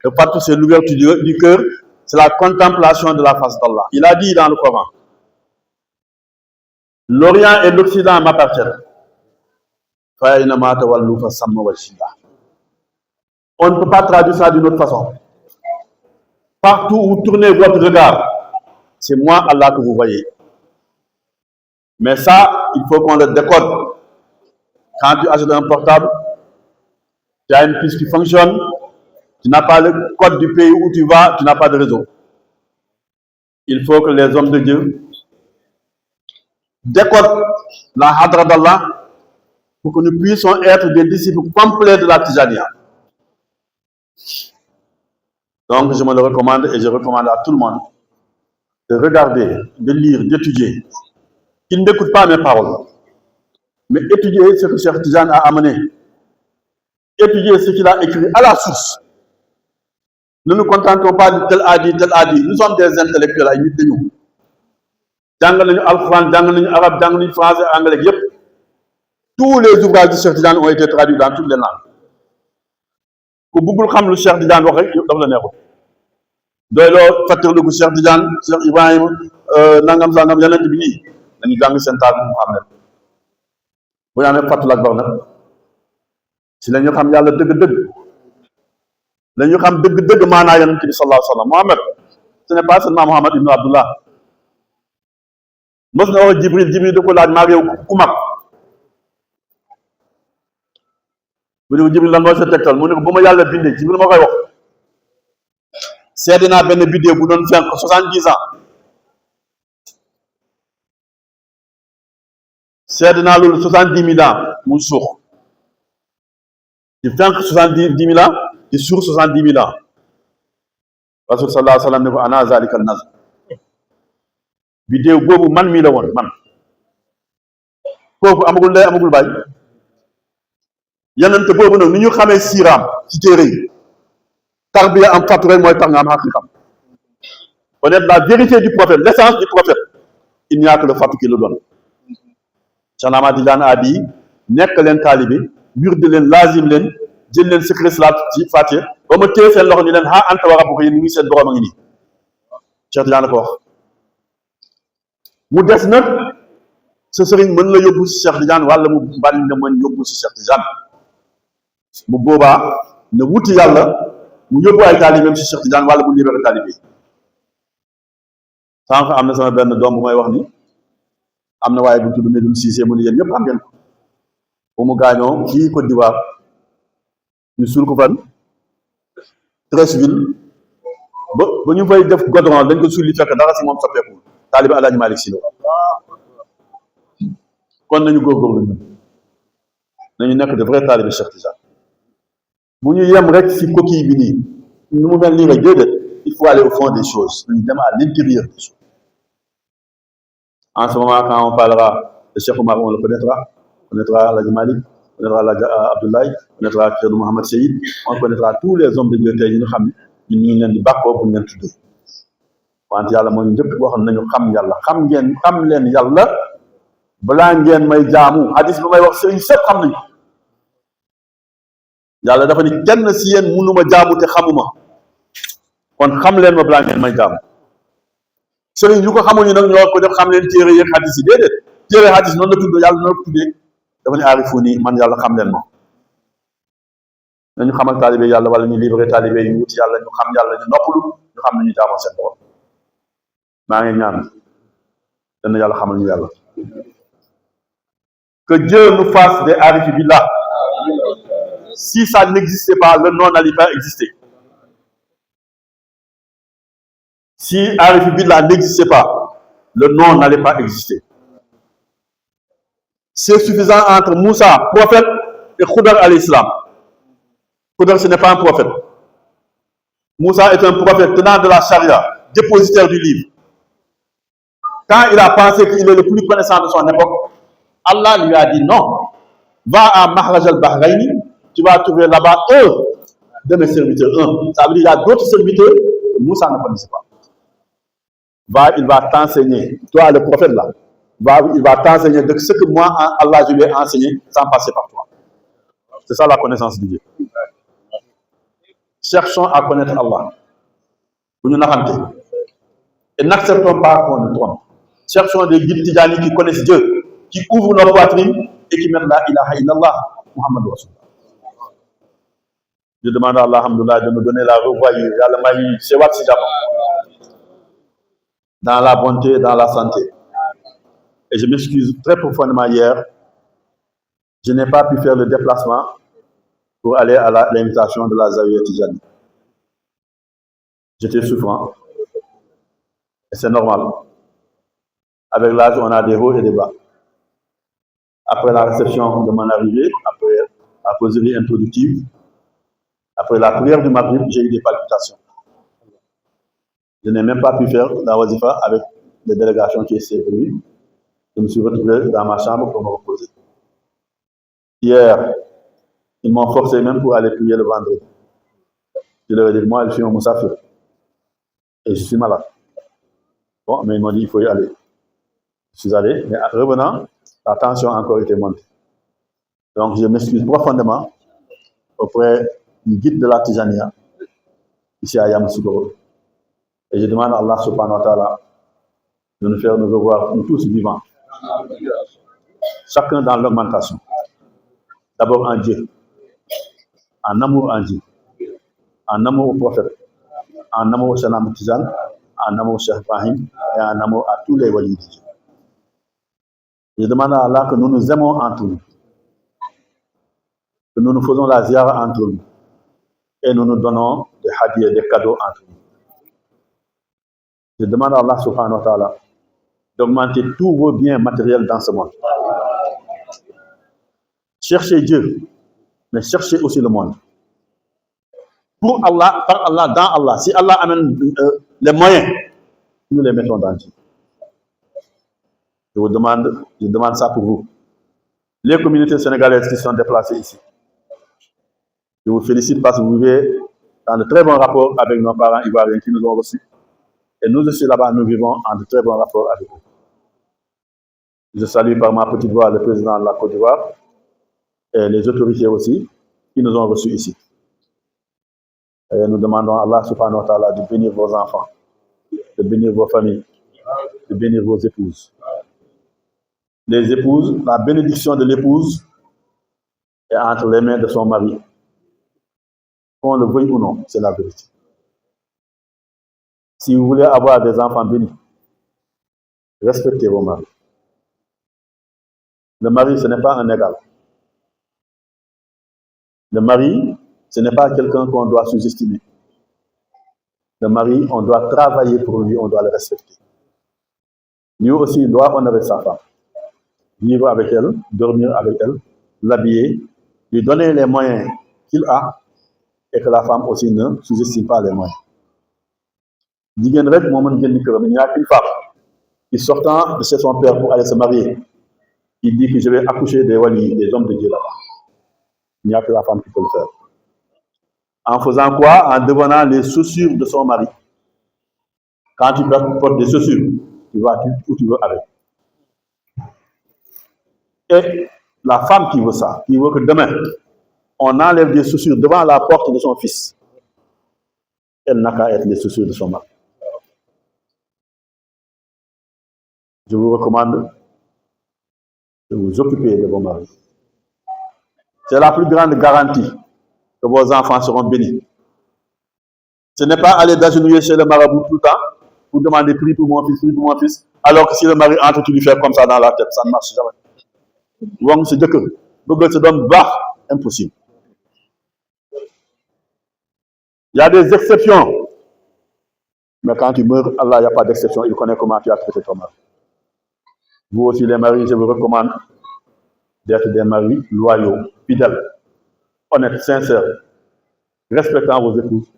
S9: Le fatou, c'est l'ouverture du cœur, c'est la contemplation de la face d'Allah. Il a dit dans le Coran, l'Orient et l'Occident m'appartiennent. On ne peut pas traduire ça d'une autre façon. Partout où tournez votre regard, c'est moi, Allah, que vous voyez. Mais ça, il faut qu'on le décode. Quand tu achètes un portable, tu as une puce qui fonctionne, Tu n'as pas le code du pays où tu vas, tu n'as pas de réseau. Il faut que les hommes de Dieu décodent la Hadra d'Allah pour que nous puissions être des disciples complets de la Tijaniya. Donc, je me le recommande et je recommande à tout le monde de regarder, de lire, d'étudier. Ils n'écoutent pas mes paroles, mais étudier ce que Cheikh Tidiane a amené. Étudier ce qu'il a écrit à la source. Ne nous contentons pas de tel a dit, tel a dit. Nous sommes des intellectuels à imiter nous. Jàngal nañu alxuraan, jàngal nañu arabe, jàngal nañu français, anglais, yépp. Tous les ouvrages de Cheikh Tidiane ont été traduits dans toutes les langues. Ku bëggul xam lu Cheikh Tidiane wax rek dafa la neexul. Doy loo fàttali ko Cheikh Tidiane, Cheikh Ibrahima, nangam sangam yeneen bi nii dañu jàng seen taal bi Muhammad. Bu ñu amee fàttali ak nag si la ñu xam yàlla dëgg-dëgg. La ñu xam dëgg-dëgg maanaa yonent bi sallallahu alayhi wa sallam. Mohamed, ce n'est pas seulement Mohamed ibn Abdullah. Mos na wax Jibril da ko laaj maa yow ku mag. Bu ne ko Jibril lan mooy sa tegtal mu ne ko bu ma yàlla bindee Jibril ma koy wax. Seede naa benn vidéo bu doon fenk 70 ans. Seede naa loolu 70 000 ans mu suux. Di fenk 70 000 ans. di suur 70 000 ans. Rasul sallallahu alayhi wa sallam ne ko ana zalika nazr. Vidéo boobu man mii la woon man. Kooku amagul ndey amagul baay. Yonent boobu nag ni ñu xamee siiraam ci téere yi. Tarbiya am fàttu rek mooy tax nga am xaqiqam. Connaître la vérité du prophète, l'essence du prophète. Il n'y a que le fàttu qui le donne. Cheikh Ahmad Tidiane a dit nekk leen taalibe wirde leen laazim leen jël leen secret salaat ci Fatiha ba ma téye seen loxo ñu leen ha anta wa rabbuka yéen ñu ngi seen borom a ngi nii Cheikh Tidiane ko wax mu des nag sa sëriñ mën la yóbbu si Cheikh Tidiane wala mu bañ na mën yóbbu si Cheikh Tidiane bu boobaa ne wuti yàlla mu yóbbu ay taalibeem si Cheikh Tidiane wala mu libéré taalibe sànq am na sama benn doom bu may wax ni am na waaye bu tudd Medoune Cissé mu ne yéen ñëpp xam ngeen ko bu mu gaañoo fii Côte d'Ivoire ñu suul ko fan Treichville ba ñu fay def goudron dañ ko sulli fekk dara si moom soppeeku taaliba Alaaji Malick Sy kon nañu góorgóorlu ñun nañu nekk de vrai taalibe Cheikh Tidiane bu ñu yem rek si coquille bi nii nu mu mel nii rek déedéet il faut aller au fond des choses nañu dem à l'intérieur des choses. En ce moment quand on parlera de Cheikh Oumar on le connaîtra Alaaji Malick, on connaîtra Alaaji Abdoulaye, on connaîtra Cheikh Mohamed Seyid, on connaîtra tous les hommes de Dieu tey ñu xam ne ñun ñu ngi leen di bàkkoo pour ngeen tudd wante yàlla moo ñu njëkk waxoon nañu xam yàlla xam leen yàlla balaa ngeen may jaamu hadis bi may wax sëriñ sëpp xam nañu yàlla dafa ni kenn si yéen mënuma jaamu te xamuma kon xam leen ma balaa ngeen may jaamu sëriñ lu ko xamuñu nag ñoo ko def xam leen téere yeeg hadis yi déedéet téere hadis noonu la tudd yàlla noonu la tuddee dafa ne aarifu nii man yàlla xam leen ma nañu xamal taalibe yàlla wala ñu libéré taalibe yi ñu wuti yàlla ñu xam yàlla ñu noppalu ñu xam ne ñu jaamoo seen borom maa ngi ñaan dana yàlla xamal ñu yàlla que Dieu nous fasse des arifis billah. Si ça n'existait pas, le nom n'allait pas exister. Si arifis billah n'existait pas, le nom n'allait pas exister. C'est suffisant entre Moussa, prophète, et Khoudar al-Islam. Khoudar, ce n'est pas un prophète. Moussa est un prophète tenant de la charia, dépositaire du livre. Quand il a pensé qu'il est le plus connaissant de son époque, Allah lui a dit non, va à Mahraj al-Bahrayni, tu vas trouver là-bas un de mes serviteurs, un. Ça veut dire qu'il y a d'autres serviteurs que Moussa ne connaissait pas. Va, il va t'enseigner, toi le prophète là, il va t'enseigner de ce que moi, Allah, je lui ai enseigné sans passer par toi. C'est ça la connaissance de Dieu. Cherchons à connaître Allah. Vous nous n'avons et n'acceptons pas qu'on nous trompe. Cherchons des guides tidjani qui connaissent Dieu, qui ouvrent nos poitrines et qui mettent la ilaha illallah, Muhammad Rasulullah. Je demande à Allah, alhamdoulilah, de nous donner la revoyure, dans la bonté, dans la santé. Et je m'excuse très profondément hier, je n'ai pas pu faire le déplacement pour aller à l'invitation de la Zawiya Tidjani. J'étais souffrant. Et c'est normal. Avec l'âge, on a des hauts et des bas. Après la réception de mon arrivée, après la causerie introductive, après la prière du Maghrib, j'ai eu des palpitations. Je n'ai même pas pu faire la wazifa avec les délégations qui étaient venues. Je me suis retrouvé dans ma chambre pour me reposer. Hier, ils m'ont forcé même pour aller prier le vendredi. Je leur ai dit, moi, je suis un moussafir. Et je suis malade. Bon, mais ils m'ont dit, il faut y aller. Je suis allé, mais en revenant, la tension a encore été montée. Donc, je m'excuse profondément auprès du guide de la Tijania, ici à Yamoussoukro. Et je demande à Allah subhanahu wa ta'ala de nous faire nous revoir, nous tous vivants. Chacun dans l'augmentation. D'abord en Dieu, en amour en Dieu, en amour au prophète, en amour au Chanam Tizan, en amour au Cheikh Ibrahim et en amour à tous les walis de Dieu. Je demande à Allah que nous nous aimons entre nous, que nous nous faisons la ziyara entre nous et nous nous donnons des hadiyas, des cadeaux entre nous. Je demande à Allah subhanahu wa ta'ala d'augmenter tous vos biens matériels dans ce monde. Cherchez Dieu, mais cherchez aussi le monde. Pour Allah, par Allah, dans Allah. Si Allah amène les moyens, nous les mettons dans Dieu. Je demande ça pour vous. Les communautés sénégalaises qui sont déplacées ici. Je vous félicite parce que vous vivez dans de très bons rapports avec nos parents ivoiriens qui nous ont reçus. Et nous aussi là-bas, nous vivons en de très bons rapports avec eux. Je salue par ma petite voix le président de la Côte d'Ivoire et les autorités aussi qui nous ont reçus ici. Et nous demandons à Allah subhanahu wa ta'ala de bénir vos enfants, de bénir vos familles, de bénir vos épouses. Les épouses, la bénédiction de l'épouse est entre les mains de son mari. Qu'on le veuille ou non, c'est la vérité. Si vous voulez avoir des enfants bénis, respectez vos maris. Le mari, ce n'est pas un égal. Le mari, ce n'est pas quelqu'un qu'on doit sous-estimer. Le mari, on doit travailler pour lui, on doit le respecter. Lui aussi, il doit honorer sa femme. Vivre avec elle, dormir avec elle, l'habiller, lui donner les moyens qu'il a et que la femme aussi ne sous-estime pas les moyens. Il n'y a qu'une femme qui sortant de chez son père pour aller se marier, il dit que je vais accoucher des walis, des hommes de Dieu là-bas. Il n'y a que la femme qui peut le faire. En faisant quoi? En devenant les chaussures de son mari. Quand tu portes des chaussures, tu vas où tu veux avec. Et la femme qui veut ça, qui veut que demain, on enlève des chaussures devant la porte de son fils, elle n'a qu'à être les chaussures de son mari. Je vous recommande de vous occuper de vos maris. C'est la plus grande garantie que vos enfants seront bénis. Ce n'est pas aller d'agenouiller chez le marabout tout le temps pour demander prix pour mon fils, alors que si le mari entre, tu lui fais comme ça dans la tête, ça ne marche jamais. Donc, c'est que le se donne bas, impossible. Il y a des exceptions. Mais quand tu meurs, Allah, il n'y a pas d'exception. Il connaît comment tu as traité ton mari. Vous aussi, les maris, je vous recommande d'être des maris loyaux, fidèles, honnêtes, sincères, respectant vos épouses,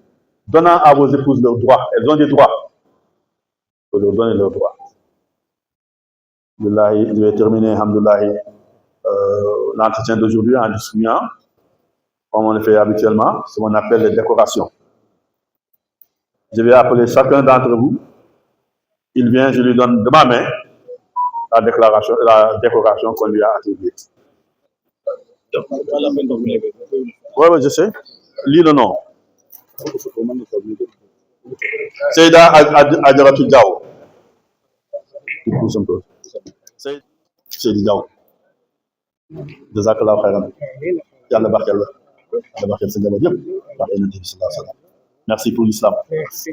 S9: donnant à vos épouses leurs droits. Elles ont des droits. Il faut leur donner leurs droits. Je vais terminer, alhamdoulilah, l'entretien d'aujourd'hui en distribuant, comme on le fait habituellement, ce qu'on appelle les décorations. Je vais appeler chacun d'entre vous. Il vient, je lui donne de ma main la décoration qu'on lui a attribuée. Oui, je sais. Lis le nom. Seyda Adjaratou Diaw. Seydi Diaw. Jazakallah khairan. Yàlla barkeel la. Yàlla barkeel sa njaboot yëpp. Barkeel na Nabi sallallahu alayhi wa sallam. Merci pour l'islam.
S7: Merci.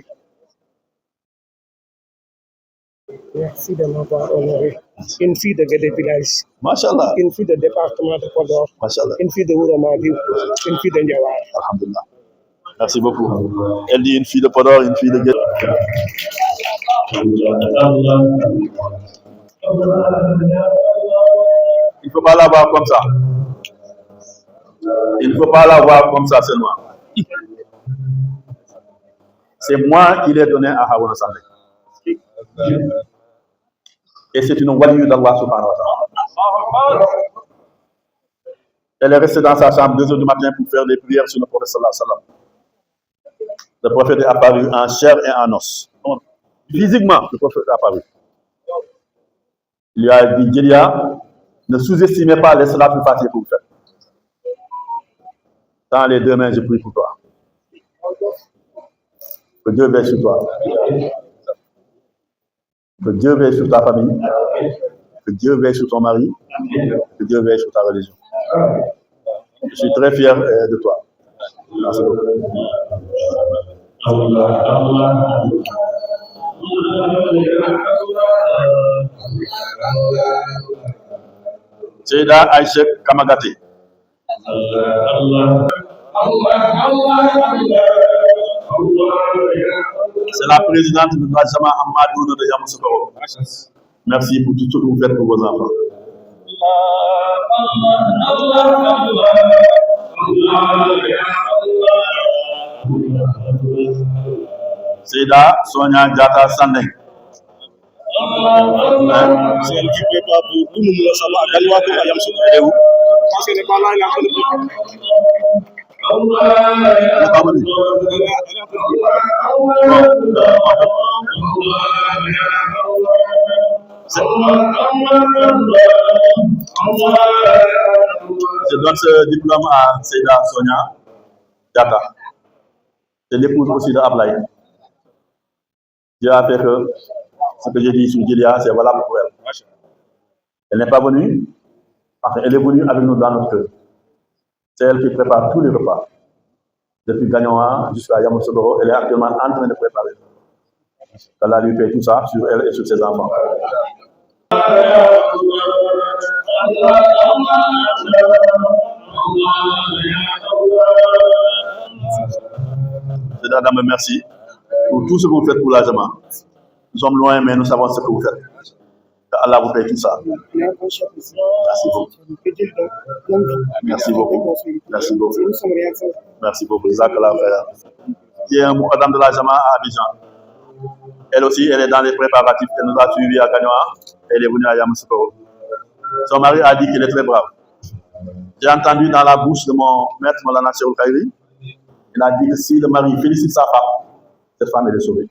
S7: Merci de m'avoir honoré. Une fille de Guédé Village.
S9: Machallah.
S7: Une fille de département de Podor.
S9: Machallah.
S7: Une fille de Ouramadi. Une fille de Ndiawar.
S9: Alhamdulillah. Merci beaucoup. Elle dit une fille de Podor, une fille de Gué. Il ne faut pas la voir comme ça. Il ne faut pas la voir comme ça seulement. C'est moi qui l'ai donné à Harouna Sandé. Et c'est une waliyu d'Allah subhanahu wa ta'ala. Elle est restée dans sa chambre 2 heures du matin pour faire des prières sur le prophète sallallahu alayhi wa sallam. Le prophète est apparu en chair et en os. Donc, physiquement, le prophète est apparu. Il lui a dit, Djelia, ne sous-estimez pas les salats plus faciles que vous faites. Dans les deux mains, je prie pour toi. Que Dieu veille sur toi. Que Dieu veille sur ta famille. Que Dieu veille sur ton mari. Que Dieu veille sur ta religion. Je suis très fier de toi. Merci beaucoup. Seyda Aïcha Kamagati. C'est la présidente de Najama Amadou de Yamoussoukro. Merci pour tout ce que vous faites pour vos enfants. Seyda Sonia Diata Sandeng. C'est elle qui prépare pour tout le monde savoir à Galois pour Yamoussoukro. Elle est où? Parce qu'elle n'est pas là, elle est en train de préparer. Je donne ce diplôme à Seyda Sonia Diata. C'est l'épouse aussi de Ablaye. Dieu a fait que ce que j'ai dit sur Djelia, c'est valable pour elle. Elle n'est pas venue, enfin, elle est venue avec nous dans notre cœur. C'est elle qui prépare tous les repas. Depuis Gagnoa jusqu'à Yamoussoukro, elle est actuellement en train de préparer. Allah lui fait tout ça sur elle et sur ses enfants. Madame, merci pour tout ce que vous faites pour la Jama. Nous sommes loin, mais nous savons ce que vous faites. Allah vous paye tout ça. Merci beaucoup. Merci beaucoup. Merci beaucoup. Merci beaucoup. Zakallah Khair. Qui est un Moukadam de la Jama à Abidjan. Elle aussi, elle est dans les préparatifs. Elle nous a suivis à Gagnoa. Elle est venue à Yamoussoukro. Son mari a dit qu'il est très brave. J'ai entendu dans la bouche de mon maître Maulana Cheikh Khairi, il a dit que si le mari félicite sa femme, cette femme est sauvée.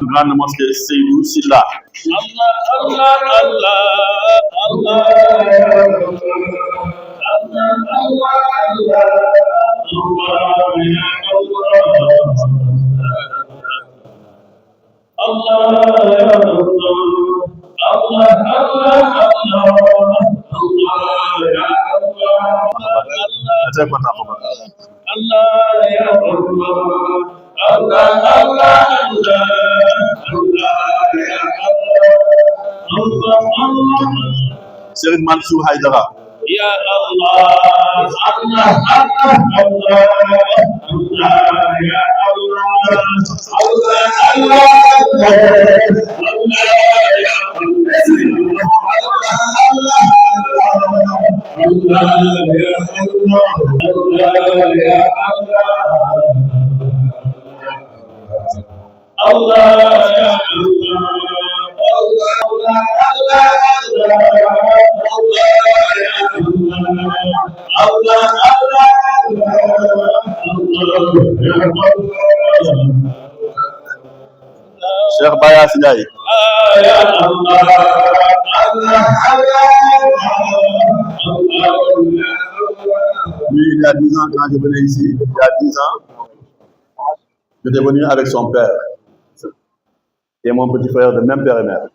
S9: Grande mosquée Seydou Silla. Très content pour moi. Serigne Mansour Haïdara. Ya Allah, Allah, Allah, Allah, Allah, ya Allah, Allah, Allah, Cheikh Baya Sidiaye. Lui, il y a 10 ans, quand je venais ici, il y a 10 ans, j'étais venu avec son père et mon petit frère de même père et mère,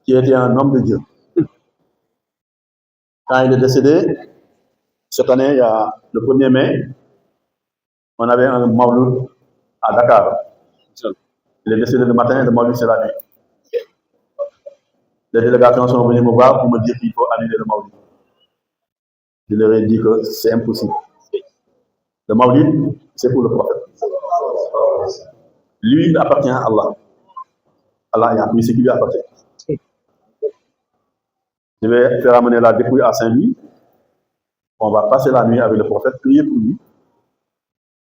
S9: qui était un homme de Dieu. Quand il est décédé, cette année, il y a le 1er mai, on avait un Mawlud à Dakar. Il est décédé le matin et le Mawlud c'est la nuit. les délégations sont venues me voir pour me dire qu'il faut annuler le Maulid. Je leur ai dit que c'est impossible. Le Maulid, c'est pour le prophète. Lui, il appartient à Allah. Allah a pris ce qui lui appartient. Je vais faire amener la dépouille à Saint-Louis. On va passer la nuit avec le prophète, prier pour lui.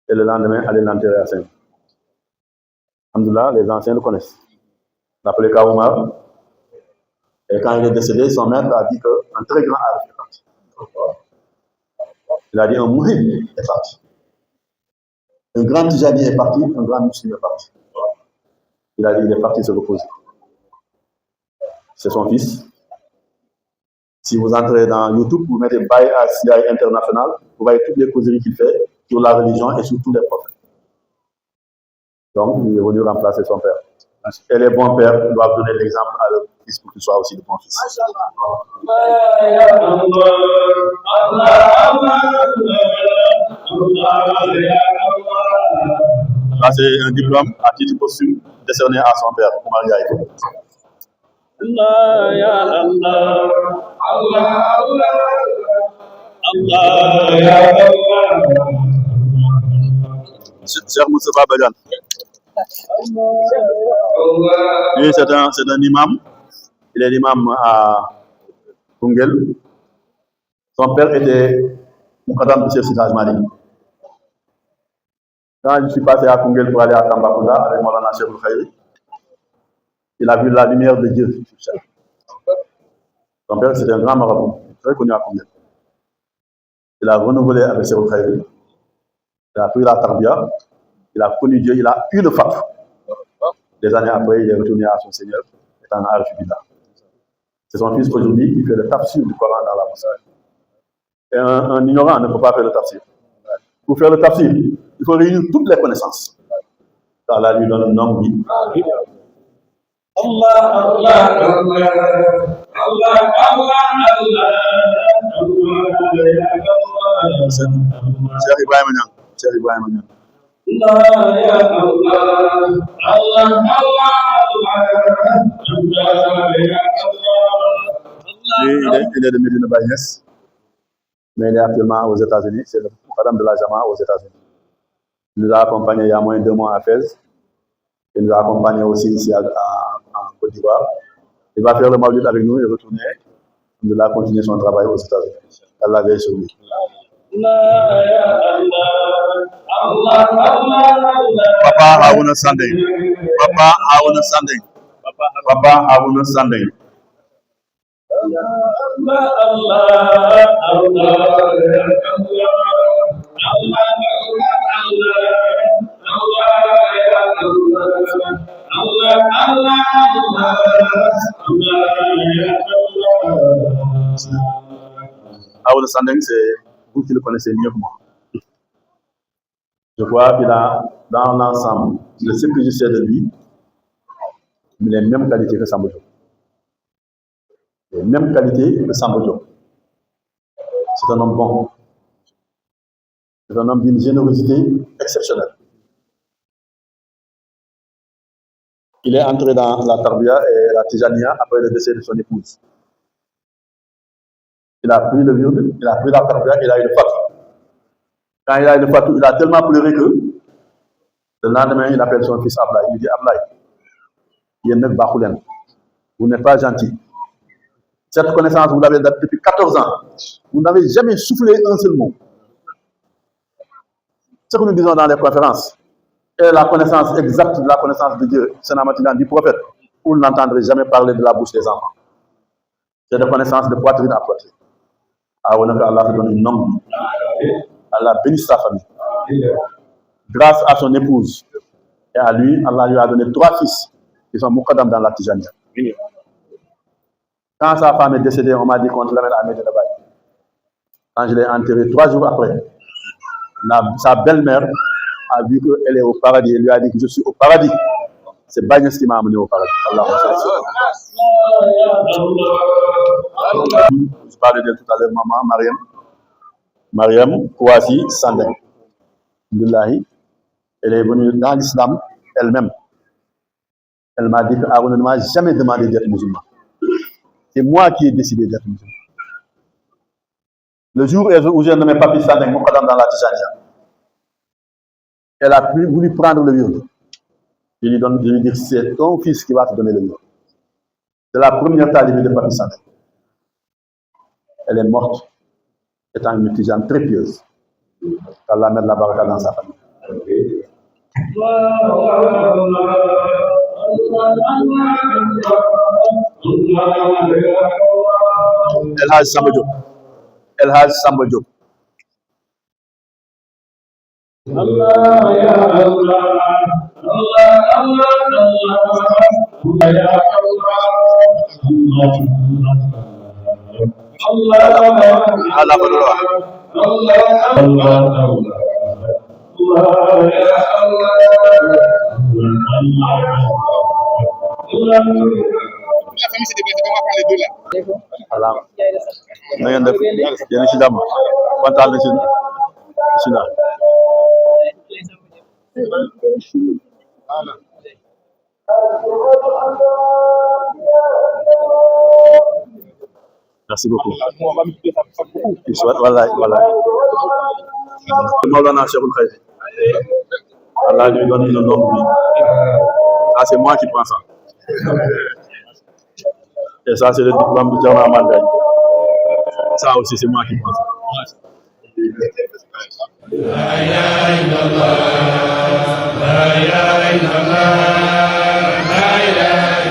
S9: Et le lendemain, aller l'enterrer à Saint-Louis. Alhamdoulilah, les anciens le connaissent. On appelait Kaoumar. Et quand il est décédé, son maître a dit qu'un très grand arif est parti. Il a dit un muhib est parti. Un grand tijani est parti, un grand musulman est parti. Il a dit il est parti se reposer. C'est son fils. Si vous entrez dans YouTube, vous mettez Baye CI International, vous voyez toutes les causeries qu'il fait sur la religion et sur tous les prophètes. Donc, il est venu remplacer son père. Et les bons pères doivent donner l'exemple à leur fils pour qu'il soit aussi de bons fils. Ça, c'est un diplôme à titre posthume décerné à son père, Oumar Ndiaye. Allah ya Allah, Allah Allah, Allah ya Allah. Cheikh Moustapha Badiane. Lui, c'est un imam. Il est l'imam à Koungheul. Son père était Moukadam de Cheikh Sidi Hadj Malick. Quand je suis passé à Koungheul pour aller à Tambacounda avec Maulana Cheikh Khayri, il a vu la lumière de Dieu. Son père, c'était un grand marabout, très connu à Koungheul. Il a renouvelé avec Cheikh Khayri. Il a pris la tarbia. Il a connu Dieu, il a eu le fatwa. Des années après, il est retourné à son Seigneur, étant en Arif-Billah. C'est son fils aujourd'hui qui fait le tafsir du Coran dans la mosquée. Et un ignorant ne peut pas faire le tafsir. Pour faire le tafsir, il faut réunir toutes les connaissances. Allah lui donne un nom, oui. Allah, Allah, Allah, Allah, Allah, Allah. Cheikh Ibrahim Niang, Cheikh Ibrahim Niang. Allah ya Allah, Allah, Allah, Allah. Il est de Medina Baye Niass, mais il est actuellement aux États-Unis. C'est le Khadam de la Jama aux États-Unis. Il nous a accompagnés il y a moins de 2 mois à Fès. Il nous a accompagnés aussi ici en Côte d'Ivoire. Il va faire le Maulid avec nous et retourner. Il va continuer son travail aux États-Unis. Allah veille sur lui. Papa Haouna Sandeng. Papa Haouna Sandeng. Papa Haouna Sandeng. Haouna Sandeng, c'est vous qui le connaissez mieux que moi. Je crois qu'il a, dans l'ensemble, de ce que je sais de lui, les mêmes qualités que Samba Diop. Les mêmes qualités que Samba Diop. C'est un homme bon. C'est un homme d'une générosité exceptionnelle. Il est entré dans la Tarbia et la Tijania après le décès de son épouse. Il a pris le wird, il a pris la Tarbia, il a eu le fatou. Quand il a eu le fatou, il a tellement pleuré que le lendemain, il appelle son fils Ablaï. Il lui dit Ablaï, vous n'êtes pas gentil. Cette connaissance, vous l'avez depuis 14 ans. Vous n'avez jamais soufflé un seul mot. Ce que nous disons dans les conférences est la connaissance exacte de la connaissance de Dieu, Sénamatinan du prophète. Vous n'entendrez jamais parler de la bouche des enfants. C'est de connaissance de poitrine à poitrine. Allah te donne une nombre. Allah bénisse sa famille. Grâce à son épouse et à lui, Allah lui a donné 3 fils qui sont Moukadam dans la Tijania. Quand sa femme est décédée, on m'a dit qu'on l'amène à Medina Baye. Quand je l'ai enterré 3 jours après, sa belle-mère a vu qu'elle est au paradis. Elle lui a dit que je suis au paradis. C'est Baye Niass qui m'a amené au paradis. Allah. Je parlais de tout à l'heure, maman, Mariam Kouassi Sandeng. Elle est venue dans l'islam elle-même. Elle m'a dit qu'Aarouna ne m'a jamais demandé d'être musulman. C'est moi qui ai décidé d'être musulman. Le jour où j'ai nommé Papi Sané Moukadam dans la Tijania, elle a voulu prendre le wird. Je lui dis, c'est ton fils qui va te donner le wird. C'est la première talibée de Papi Sané. Elle est morte, étant une Tijane très pieuse. Allah mette la baraka dans sa famille. El Hadj Samba Diop. El Hadj Samba Diop.
S10: Allah ya Allah, Allah Allah Allah ya Allah, Allah
S9: Allah Allah. Allah na ngeen def yéen ci jàmm kontaan na ci bismillah. Merci beaucoup. Voilà. Maulana Cheikhoul Khaïri. Allah lui donne une norme. Ça, c'est moi qui prends ça. Et ça, c'est le diplôme de Djama Mandai. Ça aussi, c'est moi qui prends ça. La ilaha illallah, la ilaha illallah, la ilaha